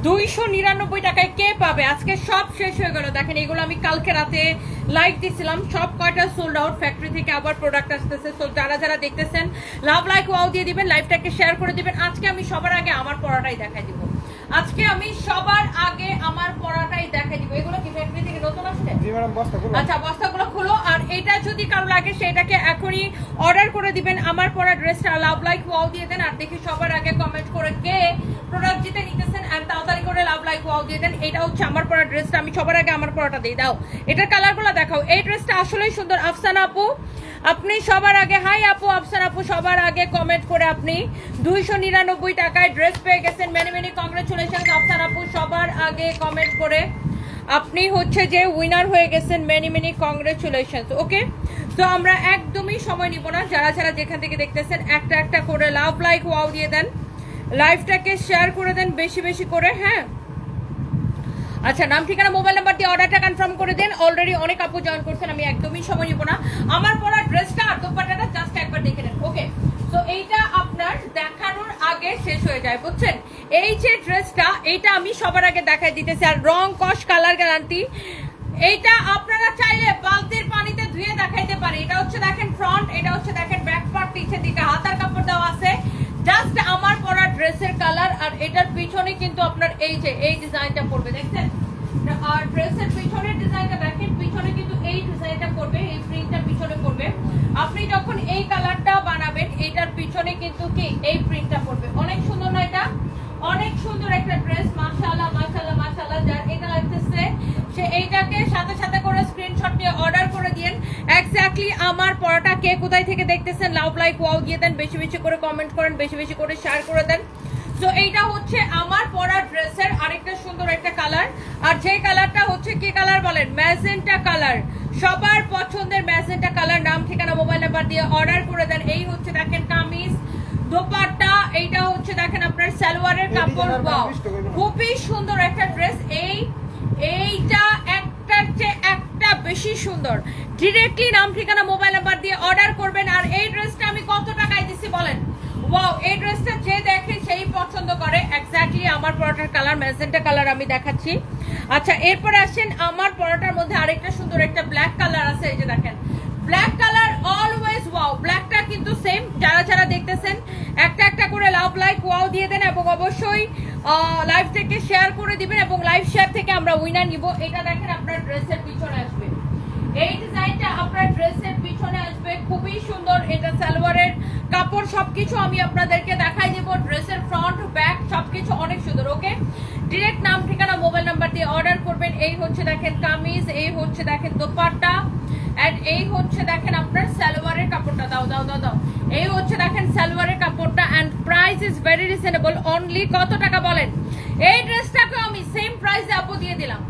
299 টাকায় কে পাবে? আজকে সব শেষ হয়ে গেল। দেখেন এগুলো আমি কালকে রাতে লাইভ দিছিলাম, সব কয়টা সোল্ড আউট। ফ্যাক্টরি থেকে আবার প্রোডাক্ট আসতেছে। সো যারা যারা দেখতেছেন লাভ লাইক ওয়াও দিয়ে দিবেন, লাইভটাকে শেয়ার করে দিবেন। আজকে আমি সবার আগে আমার পড়াটাই দেখাই দিব। আজকে আমি সবার আগে আমার পড়াটাই দেখাই দিব। এগুলো কি ফ্যাক্টরি থেকে নতুন আসছে? জি ম্যাডাম, বস্তাগুলো। আচ্ছা, বস্তাগুলো খুলো। আর এটা যদি কারো লাগে সেটাকে এখনই অর্ডার করে দিবেন। আমার পড়া ড্রেসটা লাভ লাইক ওয়াও দিয়ে দেন। আর দেখি সবার আগে কমেন্ট করে কে প্রোডাক্ট জিতে নিতেছেন। এন্ড তাড়াতাড়ি করে লাভ লাইক ওয়াও দিয়ে দেন। এটা হচ্ছে আমার পড়া ড্রেসটা। আমি সবার আগে আমার পড়াটা দিয়ে দাও। এটার কালারগুলো দেখাও। এই ড্রেসটা আসলেই সুন্দর। আফসানা আপু, আপনি সবার আগে, হাই আপু আফসানা আপু, সবার আগে কমেন্ট করে আপনি 299 টাকায় ড্রেস পেয়ে গেছেন। মেনি মেনি কংগ্রেচুলেশন আফসানা আপু, সবার আগে কমেন্ট করে আপনি হচ্ছে যে উইনার হয়ে গেছেন। Many many congratulation. ওকে, তো আমরা একদমই সময় নিব না। যারা যারা যেখান থেকে দেখতেছেন একটা একটা করে লাভ লাইক ওয়াও দিয়ে দেন, লাইভটাকে শেয়ার করে দেন বেশি বেশি করে। হ্যাঁ, আচ্ছা, নাম ঠিকানা মোবাইল নাম্বার দিয়ে অর্ডারটা কনফার্ম করে দেন। অলরেডি অনেক আপু জয়েন করছেন, আমি একদমই সময় নিব না। আমার পরা ড্রেসটা আর দোপাট্টাটা জাস্ট একবার দেখে নেন। ওকে, তো এইটা আপনার দেখানোর আগে শেষ হয়ে যায়, বুঝছেন? এই যে ড্রেসটা, এইটা আমি সবার আগে দেখাই দিতেছি। আর রং কস কালার গ্যারান্টি। এইটা আপনারা চাইলে বালতির পানিতে ধুয়ে দেখাইতে পারে। এটা হচ্ছে দেখেন ফ্রন্ট, এটা হচ্ছে দেখেন ব্যাক পার্ট, নিচের দিকে হাতার কাপড় দেওয়া আছে। জাস্ট আমার পরা ড্রেসের কালার। আর এটার পিছনে কিন্তু আপনার এই যে এই ডিজাইনটা পড়বে, দেখছেন? আর ড্রেসের পিছনের ডিজাইনটা দেখেন, পিছনে কিন্তু এই ডিজাইনটা পড়বে, এই প্রিন্টটা পিছনে পড়বে। আপনি যখন এই কালারটা বানাবেন, এটার পিছনে কিন্তু কি এই প্রিন্টটা পড়বে। অনেক সুন্দর না? এটা অনেক সুন্দর একটা ড্রেস। মাশাআল্লাহ মাশাআল্লাহ মাশাআল্লাহ। যার এটা লাগতেছে সে এইটাকে সাথে সাথে করে স্ক্রিনশট নিয়ে অর্ডার করে দিন। এক্স্যাক্টলি আমার পড়াটা কে কোথায় থেকে দেখতেছেন লাভ লাইক ওয়াও দিয়ে দেন, বেশি বেশি করে কমেন্ট করেন, বেশি বেশি করে শেয়ার করে দেন। তো এইটা হচ্ছে আমার পরা ড্রেসের আরেকটা সুন্দর একটা কালার। আর যে কালারটা হচ্ছে কি কালার বলেন? Magenta colour. সবার পছন্দের ম্যাজেন্টা কালার। নাম ঠিকানা মোবাইল নাম্বার দিয়ে অর্ডার করে দেন। এই হচ্ছে দেখেন কামিজ, দোপাট্টা। এইটা হচ্ছে দেখেন আপনার সালোয়ারের কাপড়। ওয়াও, খুবই সুন্দর একটা ড্রেস। এইটা একটার চেয়ে একটা বেশি সুন্দর। ডিরেক্টলি নাম ঠিকানা মোবাইল নাম্বার দিয়ে অর্ডার করবেন। আর এই ড্রেসটা আমি কত টাকায় দিছি বলেন? ওয়াও, এই ড্রেসটা যে দেখে সেই পছন্দ করে। এক্স্যাক্টলি আমার পরাটার কালার ম্যাজেন্টা কালার আমি দেখাচ্ছি। আচ্ছা, এরপরে আসেন আমার পরাটার মধ্যে আরেকটা সুন্দর একটা ব্ল্যাক কালার আছে। এই যে দেখেন ব্ল্যাক কালার অলওয়েজ ওয়াও। ব্ল্যাকটা কিন্তু সেম। যারা যারা দেখতেছেন একটা একটা করে লাভ লাইক ওয়াও দিয়ে দেন এবং অবশ্যই লাইভ থেকে শেয়ার করে দিবেন এবং লাইভ শেয়ার থেকে আমরা উইনার নিব। এটা দেখেন আপনার ড্রেসের পিছনে আসবে, এই ডিজাইনটা আপনার ড্রেসের পিছনে আসবে। খুবই সুন্দর। এটা সালোয়ারের কাপড়, সবকিছু আমি আপনাদেরকে দেখাই দেব। ড্রেসের ফ্রন্ট ব্যাক সবকিছু অনেক সুন্দর। ওকে, ডিরেক্ট নাম ঠিকানা মোবাইল নাম্বার দিয়ে অর্ডার করবেন। এই হচ্ছে দেখেন কামিজ, এই হচ্ছে দেখেন দোপাট্টা, এন্ড এই হচ্ছে দেখেন আপনার সালোয়ারের কাপড়টা। দাও দাও দাও দাও। এই হচ্ছে দেখেন সালোয়ারের কাপড়টা। And price is very reasonable. Only কত টাকা বলেন? এই ড্রেসটাকেও আমি সেম প্রাইসে আপু দিয়ে দিলাম।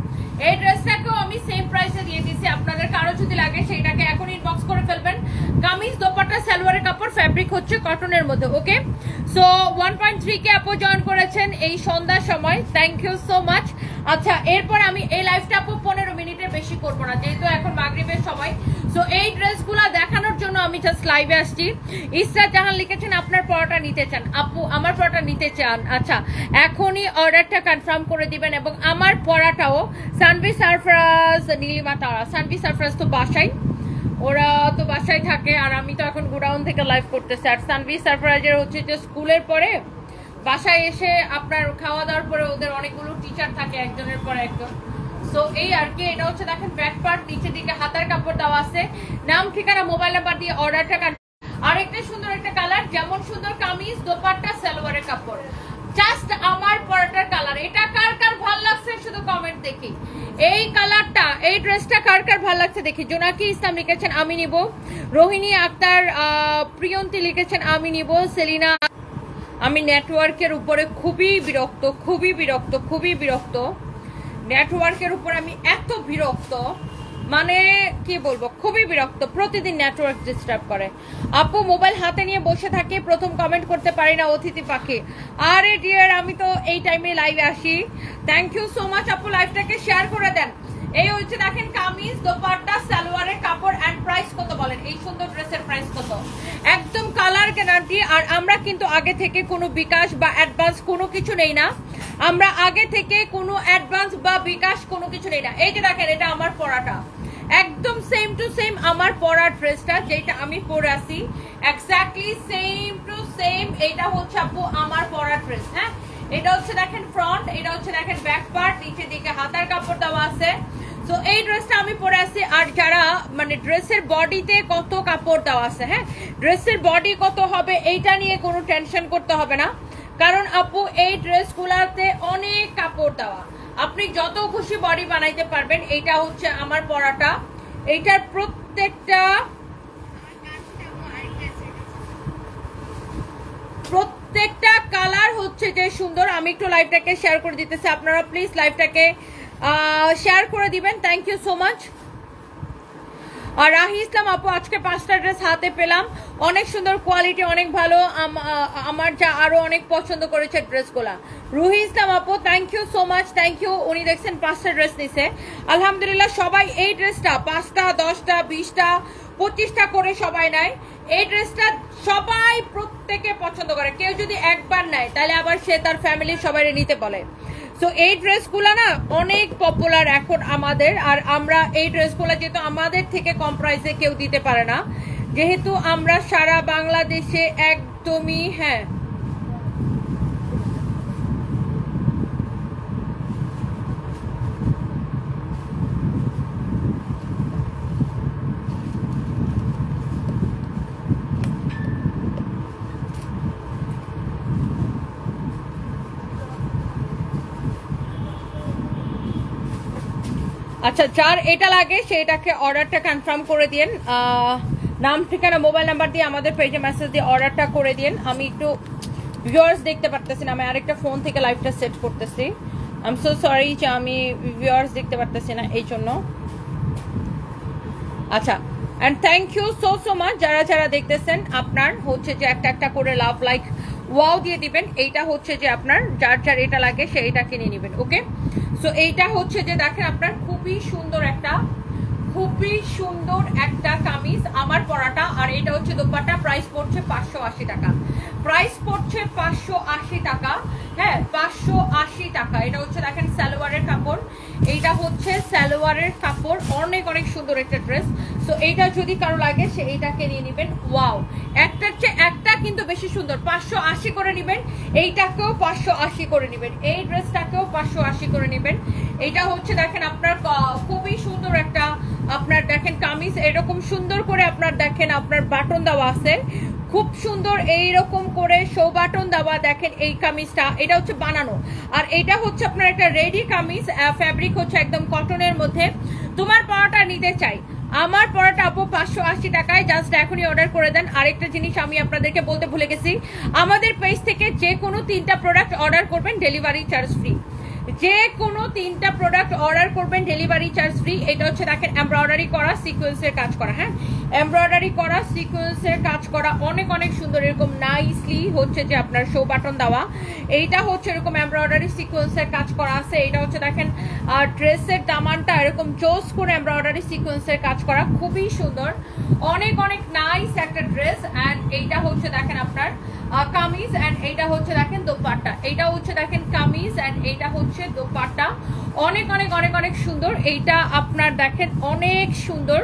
এই ড্রেসটাকেও আমি সেম প্রাইসে দিয়ে দিচ্ছি। আপনাদের কারো যদি লাগে সেটাকে এখন ইনবক্স করে ফেলবেন। কামিজ, দোপাট্টা, সালোয়ারের কাপড়, ফ্যাব্রিক হচ্ছে কটনের মধ্যে। ওকে, সো 1.3 কে আপু জয়েন করেছেন এই সন্ধ্যার সময়। Thank you so much. আচ্ছা, এরপর আমি এই লাইভটা আপু 15 মিনিটের বেশি করবো না, যেহেতু এখন মাগরিবের সময়। সো এই ড্রেসগুলো দেখানোর জন্য আমি জাস্ট লাইভে আসছি। ইসরা জাহান লিখেছেন আপনার পড়াটা নিতে চান। আপু আমার পড়াটা নিতে চান? আচ্ছা, এখনই অর্ডারটা কনফার্ম করে দিবেন। এবং আমার পড়াটাও সানভি সারফরাজ, নীলিমা তারা। সানভি সারফরাজ তো বাসায়, ওরা তো বাসায় থাকে। আর আমি তো এখন গোডাউন থেকে লাইভ করতেছি। আর সানভি সারফরাজের হচ্ছে যে স্কুলের পরে বাসায় এসে আপনার খাওয়া দাওয়ার পরে ওদের অনেকগুলো টিচার থাকে, একজনের পর একজন। সো এই আর কি। এটা হচ্ছে দেখেন ব্যাক পার্ট, নিচের দিকে হাতার কাপড় দেওয়া আছে। নাম ঠিকানা মোবাইল নাম্বার দিয়ে অর্ডারটা। আরেকটা সুন্দর একটা কালার, যেমন সুন্দর কামিজ, দোপাট্টা, সালোয়ারের কাপড়। জাস্ট আমার পরাটার কালার। এটা কার কার ভালো লাগছে শুধু কমেন্ট দেখি। এই কালারটা, এই ড্রেসটা কার কার ভালো লাগছে দেখি। জোনাকি ইসলাম লিখেছেন আমি নিব। রোহিণী আক্তার, প্রিয়ন্তী লিখেছেন আমি নিব। সেলিনা, আমি নেটওয়ার্কের উপরে খুবই বিরক্ত, খুবই বিরক্ত, খুবই বিরক্ত। নেটওয়ার্কের উপর আমি এত বিরক্ত, মানে কি বলবো, খুবই বিরক্ত। প্রতিদিন নেটওয়ার্ক ডিস্টার্ব করে। আপু মোবাইল হাতে নিয়ে বসে থাকি, প্রথম কমেন্ট করতে পারি না, অতিথি পাখি। আরে ডিয়ার, আমি তো এই টাইমে লাইভে আসি। থ্যাংক ইউ সো মাচ আপু, লাইভটাকে শেয়ার করে দেন। এই হচ্ছে দেখেন কামিজ, দোপাট্টা, সালোয়ারের কাপড় এন্ড প্রাইস কত বলেন? এই সুন্দর ড্রেসের প্রাইস কত? একদম কালার গ্যারান্টি। আর আমরা কিন্তু আগে থেকে কোনো বিকাশ বা অ্যাডভান্স কোনো কিছু নেই না, আমরা আগে থেকে কোনো অ্যাডভান্স বা বিকাশ কোনো কিছু নেই না। এই যে দেখেন এটা আমার পরাটা, একদম সেম টু সেম আমার পরা ড্রেসটা যেটা আমি পরে আছি, এক্স্যাক্টলি সেম টু সেম। এটা হচ্ছে আপু আমার পরা ড্রেস। হ্যাঁ, এটা হচ্ছে দেখেন ফ্রন্ট, এটা হচ্ছে দেখেন ব্যাক পার্ট, নিচে দিকে হাতার কাপড় দেওয়া আছে। তো এই ড্রেসটা আমি পরে আছি। আর যারা মানে ড্রেসের বডিতে কত কাপড় দেওয়া আছে, হ্যাঁ ড্রেসের বডি কত হবে এইটা নিয়ে কোনো টেনশন করতে হবে না, কারণ আপু এই ড্রেসগুলোতে অনেক কাপড় দেওয়া, আপনি যত খুশি বডি বানাইতে পারবেন। এইটা হচ্ছে আমার পরাটা, এইটার প্রত্যেকটা কালার হচ্ছে যে সুন্দর। আমি একটু লাইভটাকে শেয়ার করে দিতেছি, আপনারা প্লিজ লাইভটাকে শেয়ার করে দিবেন। Thank you so much. আর রাহি ইসলাম আপু আজকে 5টা ড্রেস হাতে পেলাম, অনেক সুন্দর কোয়ালিটি, অনেক ভালো, আমার যা আরো অনেক পছন্দ করেছে ড্রেসগুলা। রুহি ইসলাম আপু thank you so much, thank you. উনি দেখছেন 5টা ড্রেস নিছে, আলহামদুলিল্লাহ। সবাই এই ড্রেসটা 5টা 10টা 20টা 25টা করে সবাই নেয়। এই ড্রেসটা সবাই প্রত্যেকে পছন্দ করে, কেউ যদি একবার নেয় তাহলে আবার সে তার ফ্যামিলির সবাই নিতে বলে। সো এই ড্রেসগুলো না অনেক পপুলার এখন আমাদের, আর আমরা এই ড্রেসগুলো যেহেতু আমাদের থেকে কম প্রাইসে কেউ দিতে পারে না, যেহেতু আমরা সারা বাংলাদেশে একদমই হ্যাঁ আচ্ছা, যার এটা লাগে সেটাকে অর্ডারটা কনফার্ম করে দিন, নাম ঠিকানা মোবাইল নাম্বার দিয়ে আমাদের পেজে মেসেজ দিয়ে অর্ডারটা করে দিন। আমি একটু ভিউয়ার্স দেখতে পারতেছি না, আমি আরেকটা ফোন থেকে লাইভটা সেট করতেছি। আই এম সো সরি যে আমি ভিউয়ার্স দেখতে পারতেছি না এই জন্য। আচ্ছা, and thank you so so much যারা যারা দেখতেছেন। আপনার হচ্ছে যে একটা একটা করে লাভ লাইক ওয়াও দিয়ে দিবেন। এইটা হচ্ছে যে আপনার যার যার এটা লাগে সে এটা কিনে নেবেন। ওকে, সো এইটা হচ্ছে যে দেখেন আপনার খুবই সুন্দর একটা কামিজ আমার পরাটা, আর এটা হচ্ছে দোপাট্টা। প্রাইস পড়ছে 580 টাকা, প্রাইস পড়ছে 580 টাকা। হ্যাঁ 580 টাকা। এটা হচ্ছে দেখেন সালোয়ারের কাপড়, এইটা হচ্ছে সালোয়ারের কাপড়, অনেক অনেক সুন্দর একটা ড্রেস। সো এইটা যদি কারো লাগে সে এইটাকে নিয়ে নেবেন। ওয়াও, একটার চেয়ে একটা কিন্তু বেশি সুন্দর। 580 করে নেবেন, এইটাকেও 580 করে নেবেন, এই ড্রেসটাকেও 580 করে নেবেন। এইটা হচ্ছে দেখেন আপনার খুবই সুন্দর একটা আপনার দেখেন কামিজ, এরকম সুন্দর করে আপনার দেখেন আপনার বাটন দেওয়া আছে, খুব সুন্দর এইরকম করে শো বাটন দেওয়া। দেখেন এই কামিজটা, এটা হচ্ছে বানানো, আর এটা হচ্ছে আপনার একটা রেডি কামিজ, ফ্যাব্রিক হচ্ছে একদম কটনের মধ্যে। তোমার পরাটা নিতে চাই, আমার পরাটা আপু 580 টাকায়, জাস্ট এখনই অর্ডার করে দেন। আরেকটা জিনিস আমি আপনাদেরকে বলতে ভুলে গেছি, আমাদের পেজ থেকে যে কোনো 3টা প্রোডাক্ট অর্ডার করবেন ডেলিভারি চার্জ ফ্রি, যে কোনো 3টা প্রোডাক্ট অর্ডার করবেন ডেলিভারি চার্জ ফ্রি। এটা হচ্ছে দেখেন এমব্রয়ডারি করা সিকোয়েন্সের কাজ করা, হ্যাঁ এমব্রয়ডারি করা সিকোয়েন্সের কাজ করা, অনেক অনেক সুন্দর, এরকম নাইসলি হচ্ছে যে আপনার শো বাটন দেওয়া। এইটা হচ্ছে এরকম এমব্রয়ডারি সিকোয়েন্সের কাজ করা আছে। এটা হচ্ছে দেখেন ড্রেসের দামানটা এরকম চোজ করে এমব্রয়ডারি সিকোয়েন্সের কাজ করা, খুবই সুন্দর, অনেক অনেক নাইস একটা ড্রেস। অ্যান্ড এইটা হচ্ছে দেখেন আপনার কামিজ, অ্যান্ড এইটা হচ্ছে দেখেন দোপাট্টা। এইটা হচ্ছে দেখেন কামিজ, অ্যান্ড এইটা হচ্ছে দোপাট্টা, অনেক অনেক অনেক অনেক সুন্দর। এইটা আপনার দেখেন অনেক সুন্দর,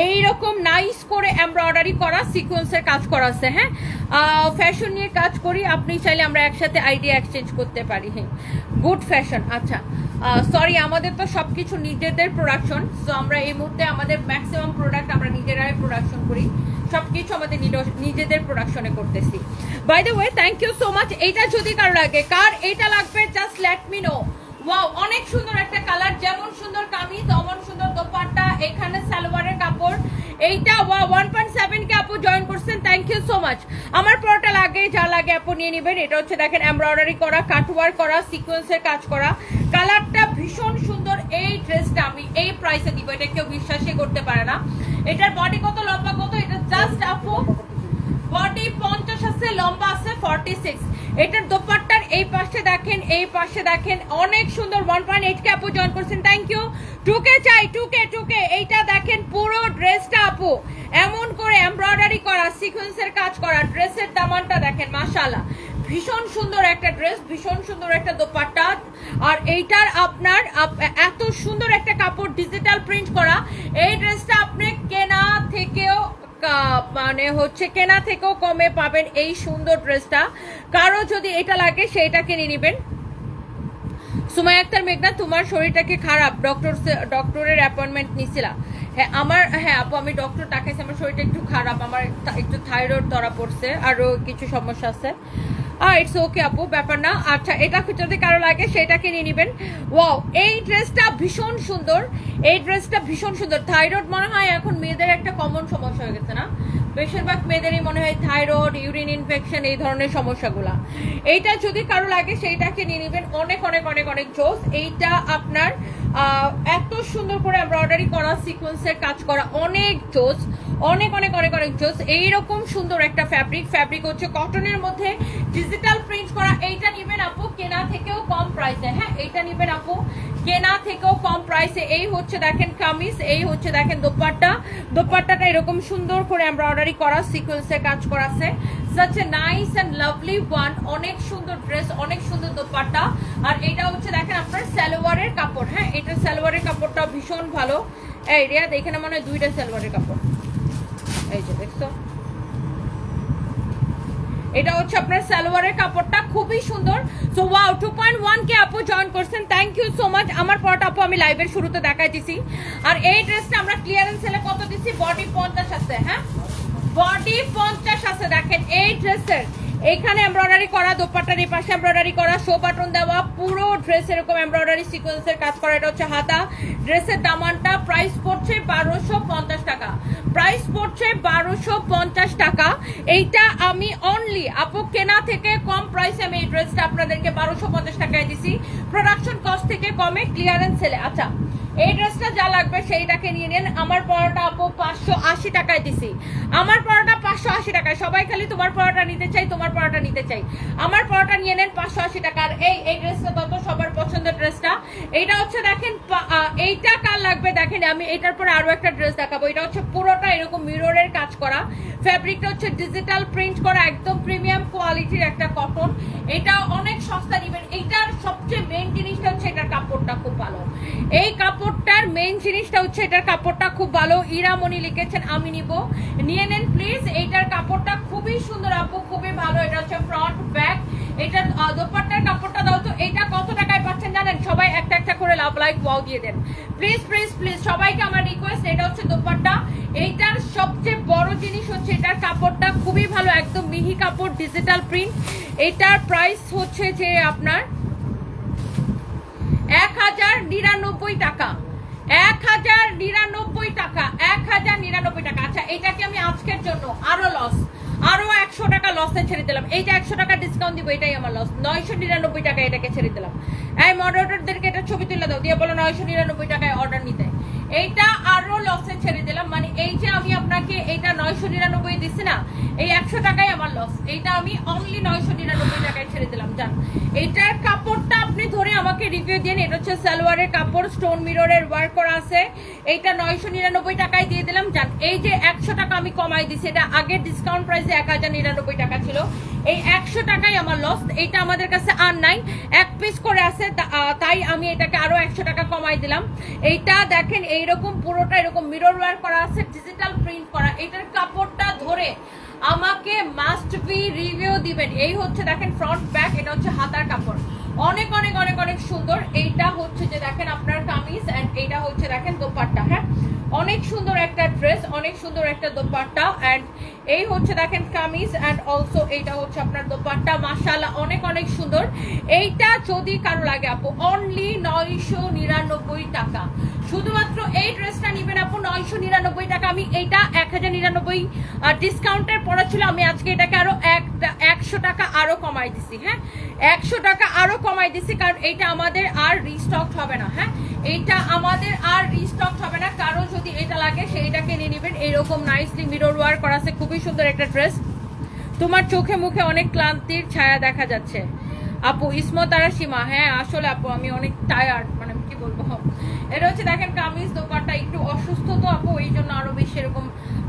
এইরকম নাইস করে এমব্রয়ডারি করা সিকোয়েন্সের কাজ করা আছে। হ্যাঁ ফ্যাশন নিয়ে কাজ করি, আপনি চাইলে আমরা একসাথে আইডিয়া এক্সচেঞ্জ করতে পারি। হ্যাঁ গুড ফ্যাশন। আচ্ছা সরি, আমাদের তো সবকিছু নিজেদের প্রোডাকশন, সো আমরা এই মুহূর্তে আমাদের ম্যাক্সিমাম প্রোডাক্ট আমরা নিজেরাই প্রোডাকশন করি, সবকিছু আমাদের নিজেদের প্রোডাকশনে করতেছি। By the way thank you so much. এইটা যদি কারো লাগে, কার এইটা লাগবে just let me know. Wow, অনেক সুন্দর একটা কালার, যেমন সুন্দর কামিজ অমন সুন্দর দোপাট্টা, এখানে সালোয়ারের কাপড়। এইটা ওয়া 1.7 কে আপু জয়েন করছেন, থ্যাংক ইউ সো মাচ। আমার পরোটা লাগে, যা লাগে আপু নিয়ে নেবেন। এটা হচ্ছে দেখেন এমব্রয়ডারি করা, কাটওয়ার্ক করা, সিকোয়েন্সের কাজ করা, কালারটা ভীষণ সুন্দর। এই ড্রেসটা আমি এই প্রাইসে দিব, এটা কেউ বিশ্বাসই করতে পারে না। এটার বডি কত, লম্বা কত, এটা জাস্ট আপু বডি 50 আছে, লম্বা আছে 46। এটার দোপাট্টার এই পাশে দেখেন, এই পাশে দেখেন, অনেক সুন্দর। 1.8K আপু জয়েন করছেন, থ্যাংক ইউ। 2K চাই, 2K। এইটা দেখেন পুরো ড্রেসটা আপু এমন করে এমব্রয়ডারি করা, সিকোয়েন্সের কাজ করা, ড্রেসের দামানটা দেখেন মাশাআল্লাহ, ভীষণ সুন্দর একটা ড্রেস, ভীষণ সুন্দর একটা দোপাট্টা। আর এইটার আপনার এত সুন্দর একটা কাপড় ডিজিটাল প্রিন্ট করা। এই ড্রেসটা আপনি কেনা থেকেও মানে হচ্ছে কেনা থেকেও কমে পাবেন এই সুন্দর ড্রেসটা। কারো যদি এটা লাগে সেইটা কিনে নেবেন। সুমাইয়া আক্তার মেঘনা, তোমার শরীরটা কি খারাপ? ডক্টরের অ্যাপয়েন্টমেন্ট নিছিলা? হ্যাঁ আপু, আমি ডক্টর দেখাইছি, আমার শরীরটা একটু খারাপ, আমার একটু থাইরয়েড ধরা পড়ছে, আরো কিছু সমস্যা আছে। ইটস ওকে আপু, ব্যাপার না। আচ্ছা, এটা যদি কারো লাগে সেটা কিনে নেবেন। ওয়াও, এই ড্রেসটা ভীষণ সুন্দর, এই ড্রেসটা ভীষণ সুন্দর। থাইরয়েড মনে হয় এখন মেয়েদের একটা কমন সমস্যা হয়ে গেছে না? বেশিরভাগ মেয়েদেরই মনে হয় থাইরয়েড, ইউরিন ইনফেকশন, এই ধরনের সমস্যাগুলা। এইটা যদি কারো লাগে সেইটাকে নিয়ে নেবেন। অনেক অনেক অনেক অনেক জোস। এইটা আপনার এত সুন্দর করে এমব্রয়ডারি করা, সিকোয়েন্সের কাজ করা, অনেক জোস, অনেক অনেক অনেক অনেক জোস। এইরকম সুন্দর একটা ফ্যাব্রিক হচ্ছে কটনের মধ্যে ডিজিটাল প্রিন্ট করা। এইটা নেবেন আপু কেনা থেকেও কম প্রাইসে। হ্যাঁ, এইটা নেবেন আপু কেনা থেকেও কম প্রাইসে। এই হচ্ছে দেখেন কামিজ, এই হচ্ছে দেখেন দোপাট্টাটা এরকম সুন্দর করে এমব্রয়ডারি করা, সিকোয়েন্সের কাজ করা আছে। such a nice and lovely one, অনেক সুন্দর ড্রেস, অনেক সুন্দর দোপাট্টা। আর এটা হচ্ছে দেখেন আপনার সালোয়ারের কাপড়। হ্যাঁ, এটা সালোয়ারের কাপড়টা ভীষণ ভালো। এই রিয়াদ, এখানে মনে হয় 2টা সালোয়ারের কাপড়, এই যে দেখছো, এটা হচ্ছে আপনার সালোয়ারের কাপড়টা খুবই সুন্দর। সো ওয়াও, 2.1K আপু জয়েন করছেন, থ্যাংক ইউ সো মাচ। আমার পরটা আপু আমি লাইভের শুরুতে দেখাই দিছি। আর এই ড্রেসটা আমরা ক্লিয়ারেন্স সেলে কত দিছি? বডি 50 আছে। হ্যাঁ, বডি 50 আছে। দেখেন এই ড্রেসের এইখানে এমব্রয়ডারি করা, দোপাট্টার এই পাশে এমব্রয়ডারি করা, শো বাটন দেওয়া, পুরো ড্রেস এরকম এমব্রয়ডারি সিকোয়েন্সের কাজ করা। এটা হচ্ছে হাতা। ড্রেসের দামানটা প্রাইস পড়ছে 1250 টাকা, প্রাইস পড়ছে 1250 টাকা। এইটা আমি অনলি আপু কেনা থেকে কম প্রাইসে আমি এই ড্রেসটা আপনাদেরকে 1250 টাকায় দিছি, প্রোডাকশন কস্ট থেকে কমে ক্লিয়ারেন্স সেলে। আচ্ছা, এই ড্রেসটা যা লাগবে সেইটাকে নিয়ে নেন। আমার পরোটা আপু 580 টাকায় দিছি, আমার পরোটা 580 টাকায়। সবাই খালি তোমার পরোটা নিতে চাই, তোমার পরোটা নিতে চাই। আমার পরোটা নিয়ে নেন 580 টাকার। এই ড্রেসটা তত সবার পছন্দের ড্রেসটা। এইটা হচ্ছে দেখেন, এইটা কার লাগবে দেখেন, আমি এটার পরে আরো একটা ড্রেস দেখাবো। এটা হচ্ছে পুরোটা এরকম মিররের কাজ করা, ফ্যাব্রিকটা হচ্ছে ডিজিটাল প্রিন্ট করা, একদম প্রিমিয়াম কোয়ালিটির একটা কটন। এটা অনেক সস্তা নেবেন। এইটার সবচেয়ে মেইন জিনিসটা হচ্ছে এটার কাপড়টা খুব ভালো। এই কাপড়টার মেইন জিনিসটা হচ্ছে এটার কাপড়টা খুব ভালো। ইরামণি লিখেছেন, আমি নিব, নিয়ে নেন প্লিজ। এইটার কাপড়টা খুবই সুন্দর আপু, খুবই ভালো। এটা হচ্ছে ফ্রন্ট ব্যাক। এটা দোপাট্টার কাপড়টা দাও তো। এইটা কত টাকায় পাচ্ছেন জানেন? সবাই একটা একটা করে লাভ লাইক ওয়াও দিয়ে দেন প্লিজ প্লিজ প্লিজ। সবাইকে আমার রিকোয়েস্ট, এটা হচ্ছে দোপাট্টা। এইটার সবচেয়ে বড় জিনিস হচ্ছে এটার কাপড়টা খুবই ভালো, একদম মিহি কাপড়, ডিজিটাল প্রিন্ট। এটার প্রাইস হচ্ছে যে আপনার 1099 টাকা, 1099 টাকা, 1099 টাকা। আচ্ছা, এটাকে আমি আজকের জন্য আরো 100 টাকা লসে ছেড়ে দিলাম। এই যে 100 টাকা ডিসকাউন্ট দিব, এটাই আমার লস। 999 টাকা এটাকে ছেড়ে দিলাম। এই মডারেটরদেরকে এটা ছবি তুলে দাও, দিয়ে বলো 999 টাকায় অর্ডার নিতে। এইটা আরো লসে ছেড়ে দিলাম। মানে এই যে আমি আপনাকে এইটা 999 দিচ্ছি না, এই 100 টাকাই আমার লস। এইটা আমি অনলি 999 টাকায় ছেড়ে দিলাম। জান, এইটার কাপড়টা আপনি ধরে আমাকে রিভিউ দিন। এটা হচ্ছে সালোয়ারের কাপড়, স্টোন মিররের ওয়ার্ক করা আছে। এইটা 999 টাকায় দিয়ে দিলাম। জান, এই যে 100 টাকা আমি কমাই দিছি, এটা আগের ডিসকাউন্ট প্রাইসে 1099 টাকা ছিল। এই 100 টাকাই আমার লস। এইটা আমাদের কাছে আর নাই, এক পিস করে আছে, তাই আমি এটাকে আরো 100 টাকা কমাই দিলাম। এইটা দেখেন এইরকম পুরোটা এরকম মিরর ওয়ার্ক করা আছে, ডিজিটাল প্রিন্ট করা। এটার কাপড়টা ধরে আমাকে মাস্ট বি রিভিউ দিবেন। এই হচ্ছে দেখেন ফ্রন্ট ব্যাক, এটা হচ্ছে হাতার কাপড়, অনেক অনেক অনেক অনেক সুন্দর। এইটা হচ্ছে যে দেখেন আপনার কামিজ, এন্ড এইটা হচ্ছে দেখেন দোপাট্টা। হ্যাঁ, অনেক সুন্দর একটা ড্রেস, অনেক সুন্দর একটা দোপাট্টা। এন্ড এই হচ্ছে দেখেন কামিজ, এন্ড অলসো এইটা হচ্ছে আপনার দোপাট্টা। মাশাআল্লাহ, অনেক অনেক সুন্দর। এইটা যদি কারো লাগে আপু অনলি 999 টাকা, শুধুমাত্র এই ড্রেসটা নিবেন আপু 999 টাকা। আমি এইটা 1099 ডিসকাউন্টের পড়া ছিল, আমি আজকে এটাকে আরো 100 টাকা আরো কমাই দিছি। হ্যাঁ, 100 টাকা আরো কমাই দিছি, কারণ এইটা আমাদের আর রিস্টক হবে না। হ্যাঁ, এইটা আমাদের আর রিস্টক হবে না। কারো যদি এটা লাগে সেইটাকে নিয়ে নেবেন। এইরকম নাইসলি মিরর ওয়ার্ক করা আছে, খুবই সুন্দর একটা ড্রেস। তোমার চোখে মুখে অনেক ক্লান্তির ছায়া দেখা যাচ্ছে আপু। ইসমত আর সীমা, হ্যাঁ আসলে আপু আমি অনেক টায়ার্ড, মানে কি বলবো। এটা হচ্ছে দেখেন কামিজ দোপাট্টা, একটু অসুস্থ তো আপু, এই জন্য আরো বেশি এরকম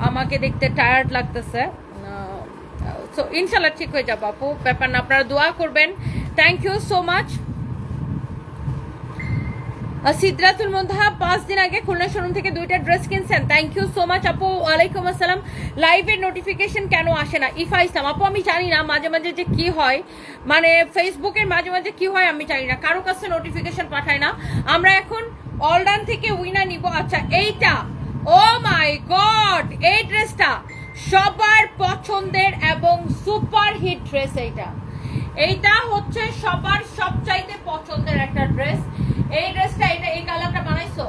আমাকে দেখতে টায়ার্ড লাগতেছে। সো ইনশাল্লাহ ঠিক হয়ে যাবো আপু, ব্যাপার না, আপনারা দোয়া করবেন। Thank you so much. Sidratul Muntaha 5 দিন আগে খুলনা শোরুম থেকে 2টা ড্রেস কিনছেন, থ্যাংক ইউ সো মাচ আপু। ওয়ালাইকুম আসসালাম। লাইভের নোটিফিকেশন কেন আসে না? ইফা ইসলাম আপু, আমি জানি না মাঝে মাঝে যে কি হয়, মানে ফেসবুকের মাঝে মাঝে কি হয় আমি জানি না, কারো কাছে নোটিফিকেশন পাঠায় না। আমরা এখন অলডান থেকে উইনার নিব। আচ্ছা এইটা, ও মাই গড, এই ড্রেসটা সবার পছন্দের এবং সুপার হিট ড্রেস। এইটা হচ্ছে সবার সবচাইতে পছন্দের একটা ড্রেস। এই ড্রেসটা, এটা এই কালারটা বানাইছো,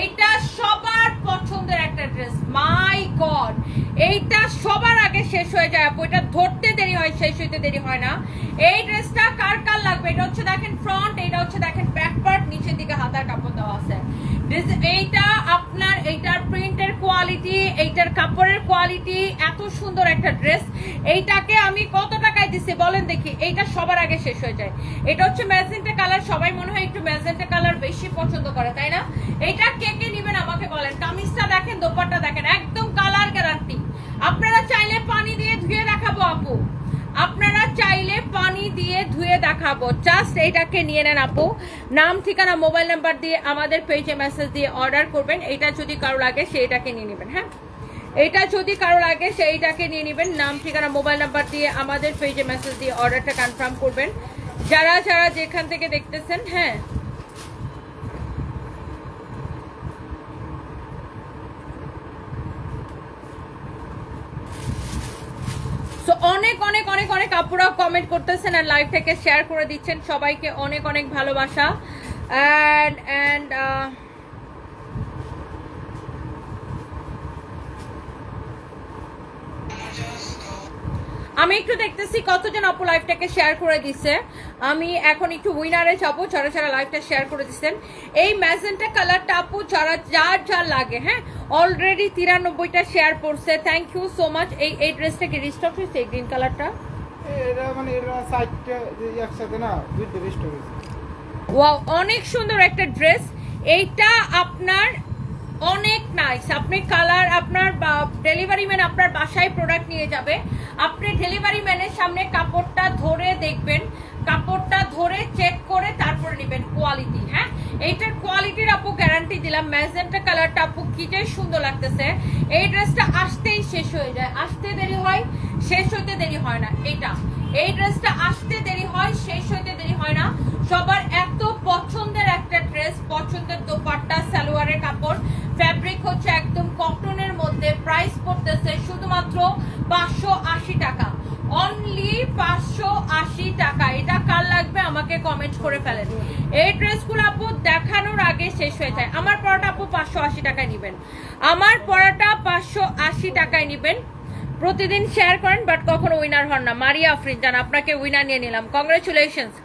এইটা সবার পছন্দের একটা ড্রেস। মাই গড, এইটা সবার আগে শেষ হয়ে যায় আপু, এটা ধরতে দেরি হয়, শেষ হইতে দেরি হয় না। এই ড্রেসটা কার কার লাগবে? এটা হচ্ছে দেখেন ফ্রন্ট, এটা হচ্ছে দেখেন ব্যাক পার্ট, নিচের দিকে হাতার কাপড় দেওয়া আছে। এইটা আপনার, এইটার প্রিন্টের কোয়ালিটি, এইটার কাপড়ের কোয়ালিটি, এত সুন্দর একটা ড্রেস। এইটাকে আমি কত টাকায় দিছি বলেন দেখি? এইটা সবার আগে শেষ হয়ে যায়। এটা হচ্ছে ম্যাজেন্টা কালার, সবাই মনে হয় একটু ম্যাজেন্টা কালার বেশি পছন্দ করে, তাই না? এইটা কে কে নেবেন আমাকে বলেন। কামিজটা দেখেন, দোপাট্টা দেখেন, একদম কালার গ্যারান্টি। আপনারা চাইলে পানি দিয়ে ধুয়ে দেখাবো আপু, আপনারা চাইলে পানি দিয়ে ধুয়ে দেখাবো, জাস্ট এইটাকে নিয়ে নেন আপু। নাম ঠিকানা মোবাইল নাম্বার দিয়ে আমাদের পেজে মেসেজ দিয়ে অর্ডার করবেন। এটা যদি কারো লাগে সেইটাকে নিয়ে নেবেন। হ্যাঁ, এটা যদি কারো লাগে সেইটাকে নিয়ে নেবেন। নাম ঠিকানা মোবাইল নাম্বার দিয়ে আমাদের পেজে মেসেজ দিয়ে অর্ডারটা কনফার্ম করবেন। যারা যারা যেখান থেকে দেখতেছেন, হ্যাঁ অনেক অনেক অনেক অনেক আপুরা কমেন্ট করতেছেন আর লাইভ থেকে শেয়ার করে দিচ্ছেন। সবাইকে অনেক অনেক ভালোবাসা। and আমি একটু দেখতেছি কতজন আপু লাইভটাকে শেয়ার করে দিচ্ছে। আমি এখন একটু উইনারে যাবো, যারা যারা লাইভটা শেয়ার করে দিচ্ছেন। এই ম্যাজেন্টা কালারটা আপু যারা যার যার লাগে, হ্যাঁ অলরেডি 93টা শেয়ার করছে, থ্যাংক ইউ সো মাচ। এই ড্রেসটা কি রিস্টক হয়েছে? এই গ্রিন কালারটা এটা মানে এর সাইডটা একসাথে না, দুইটা রিস্টক হয়েছে। ওয়াও, অনেক সুন্দর একটা ড্রেস। এইটা আপনার অনেক নাইস। আপনি কালার, আপনার ডেলিভারি ম্যান আপনার বাসায় প্রোডাক্ট নিয়ে যাবে, আপনি ডেলিভারি ম্যানের সামনে কাপড়টা ধরে দেখবেন, কাপড়টা ধরে চেক করে তারপরে নেবেন কোয়ালিটি। হ্যাঁ, এইটার কোয়ালিটির আপু গ্যারান্টি দিলাম। ম্যাজেন্টা কালারটা আপু কি যে সুন্দর লাগতেছে। এই ড্রেসটা আসতেই শেষ হয়ে যায়, আসতে দেরি হয়, শেষ হইতে দেরি হয় না। এই ড্রেসটা আসতে দেরি হয়, শেষ হইতে দেরি হয় না। সবার এত পছন্দের একটা ড্রেস, পছন্দের দোপাট্টা, সালোয়ারের কাপড়, ফ্যাব্রিক হচ্ছে একদম কটনের মধ্যে। প্রাইস পড়তেছে শুধুমাত্র 580 টাকা, অনলি 580 টাকা। এটা কার লাগবে আমাকে কমেন্ট করে ফেলেন। এই ড্রেসগুলো আপু দেখানোর আগে শেষ হয়ে যায়। আমার পরাটা আপু 580 টাকায় নেবেন, আমার পরাটা 580 টাকায় নেবেন। প্রতিদিন শেয়ার করেন বাট কখনো উইনার হন না। মারিয়া আফরিন জান, আপনাকে উইনার নিয়ে নিলাম, কংগ্রেচুলেশনস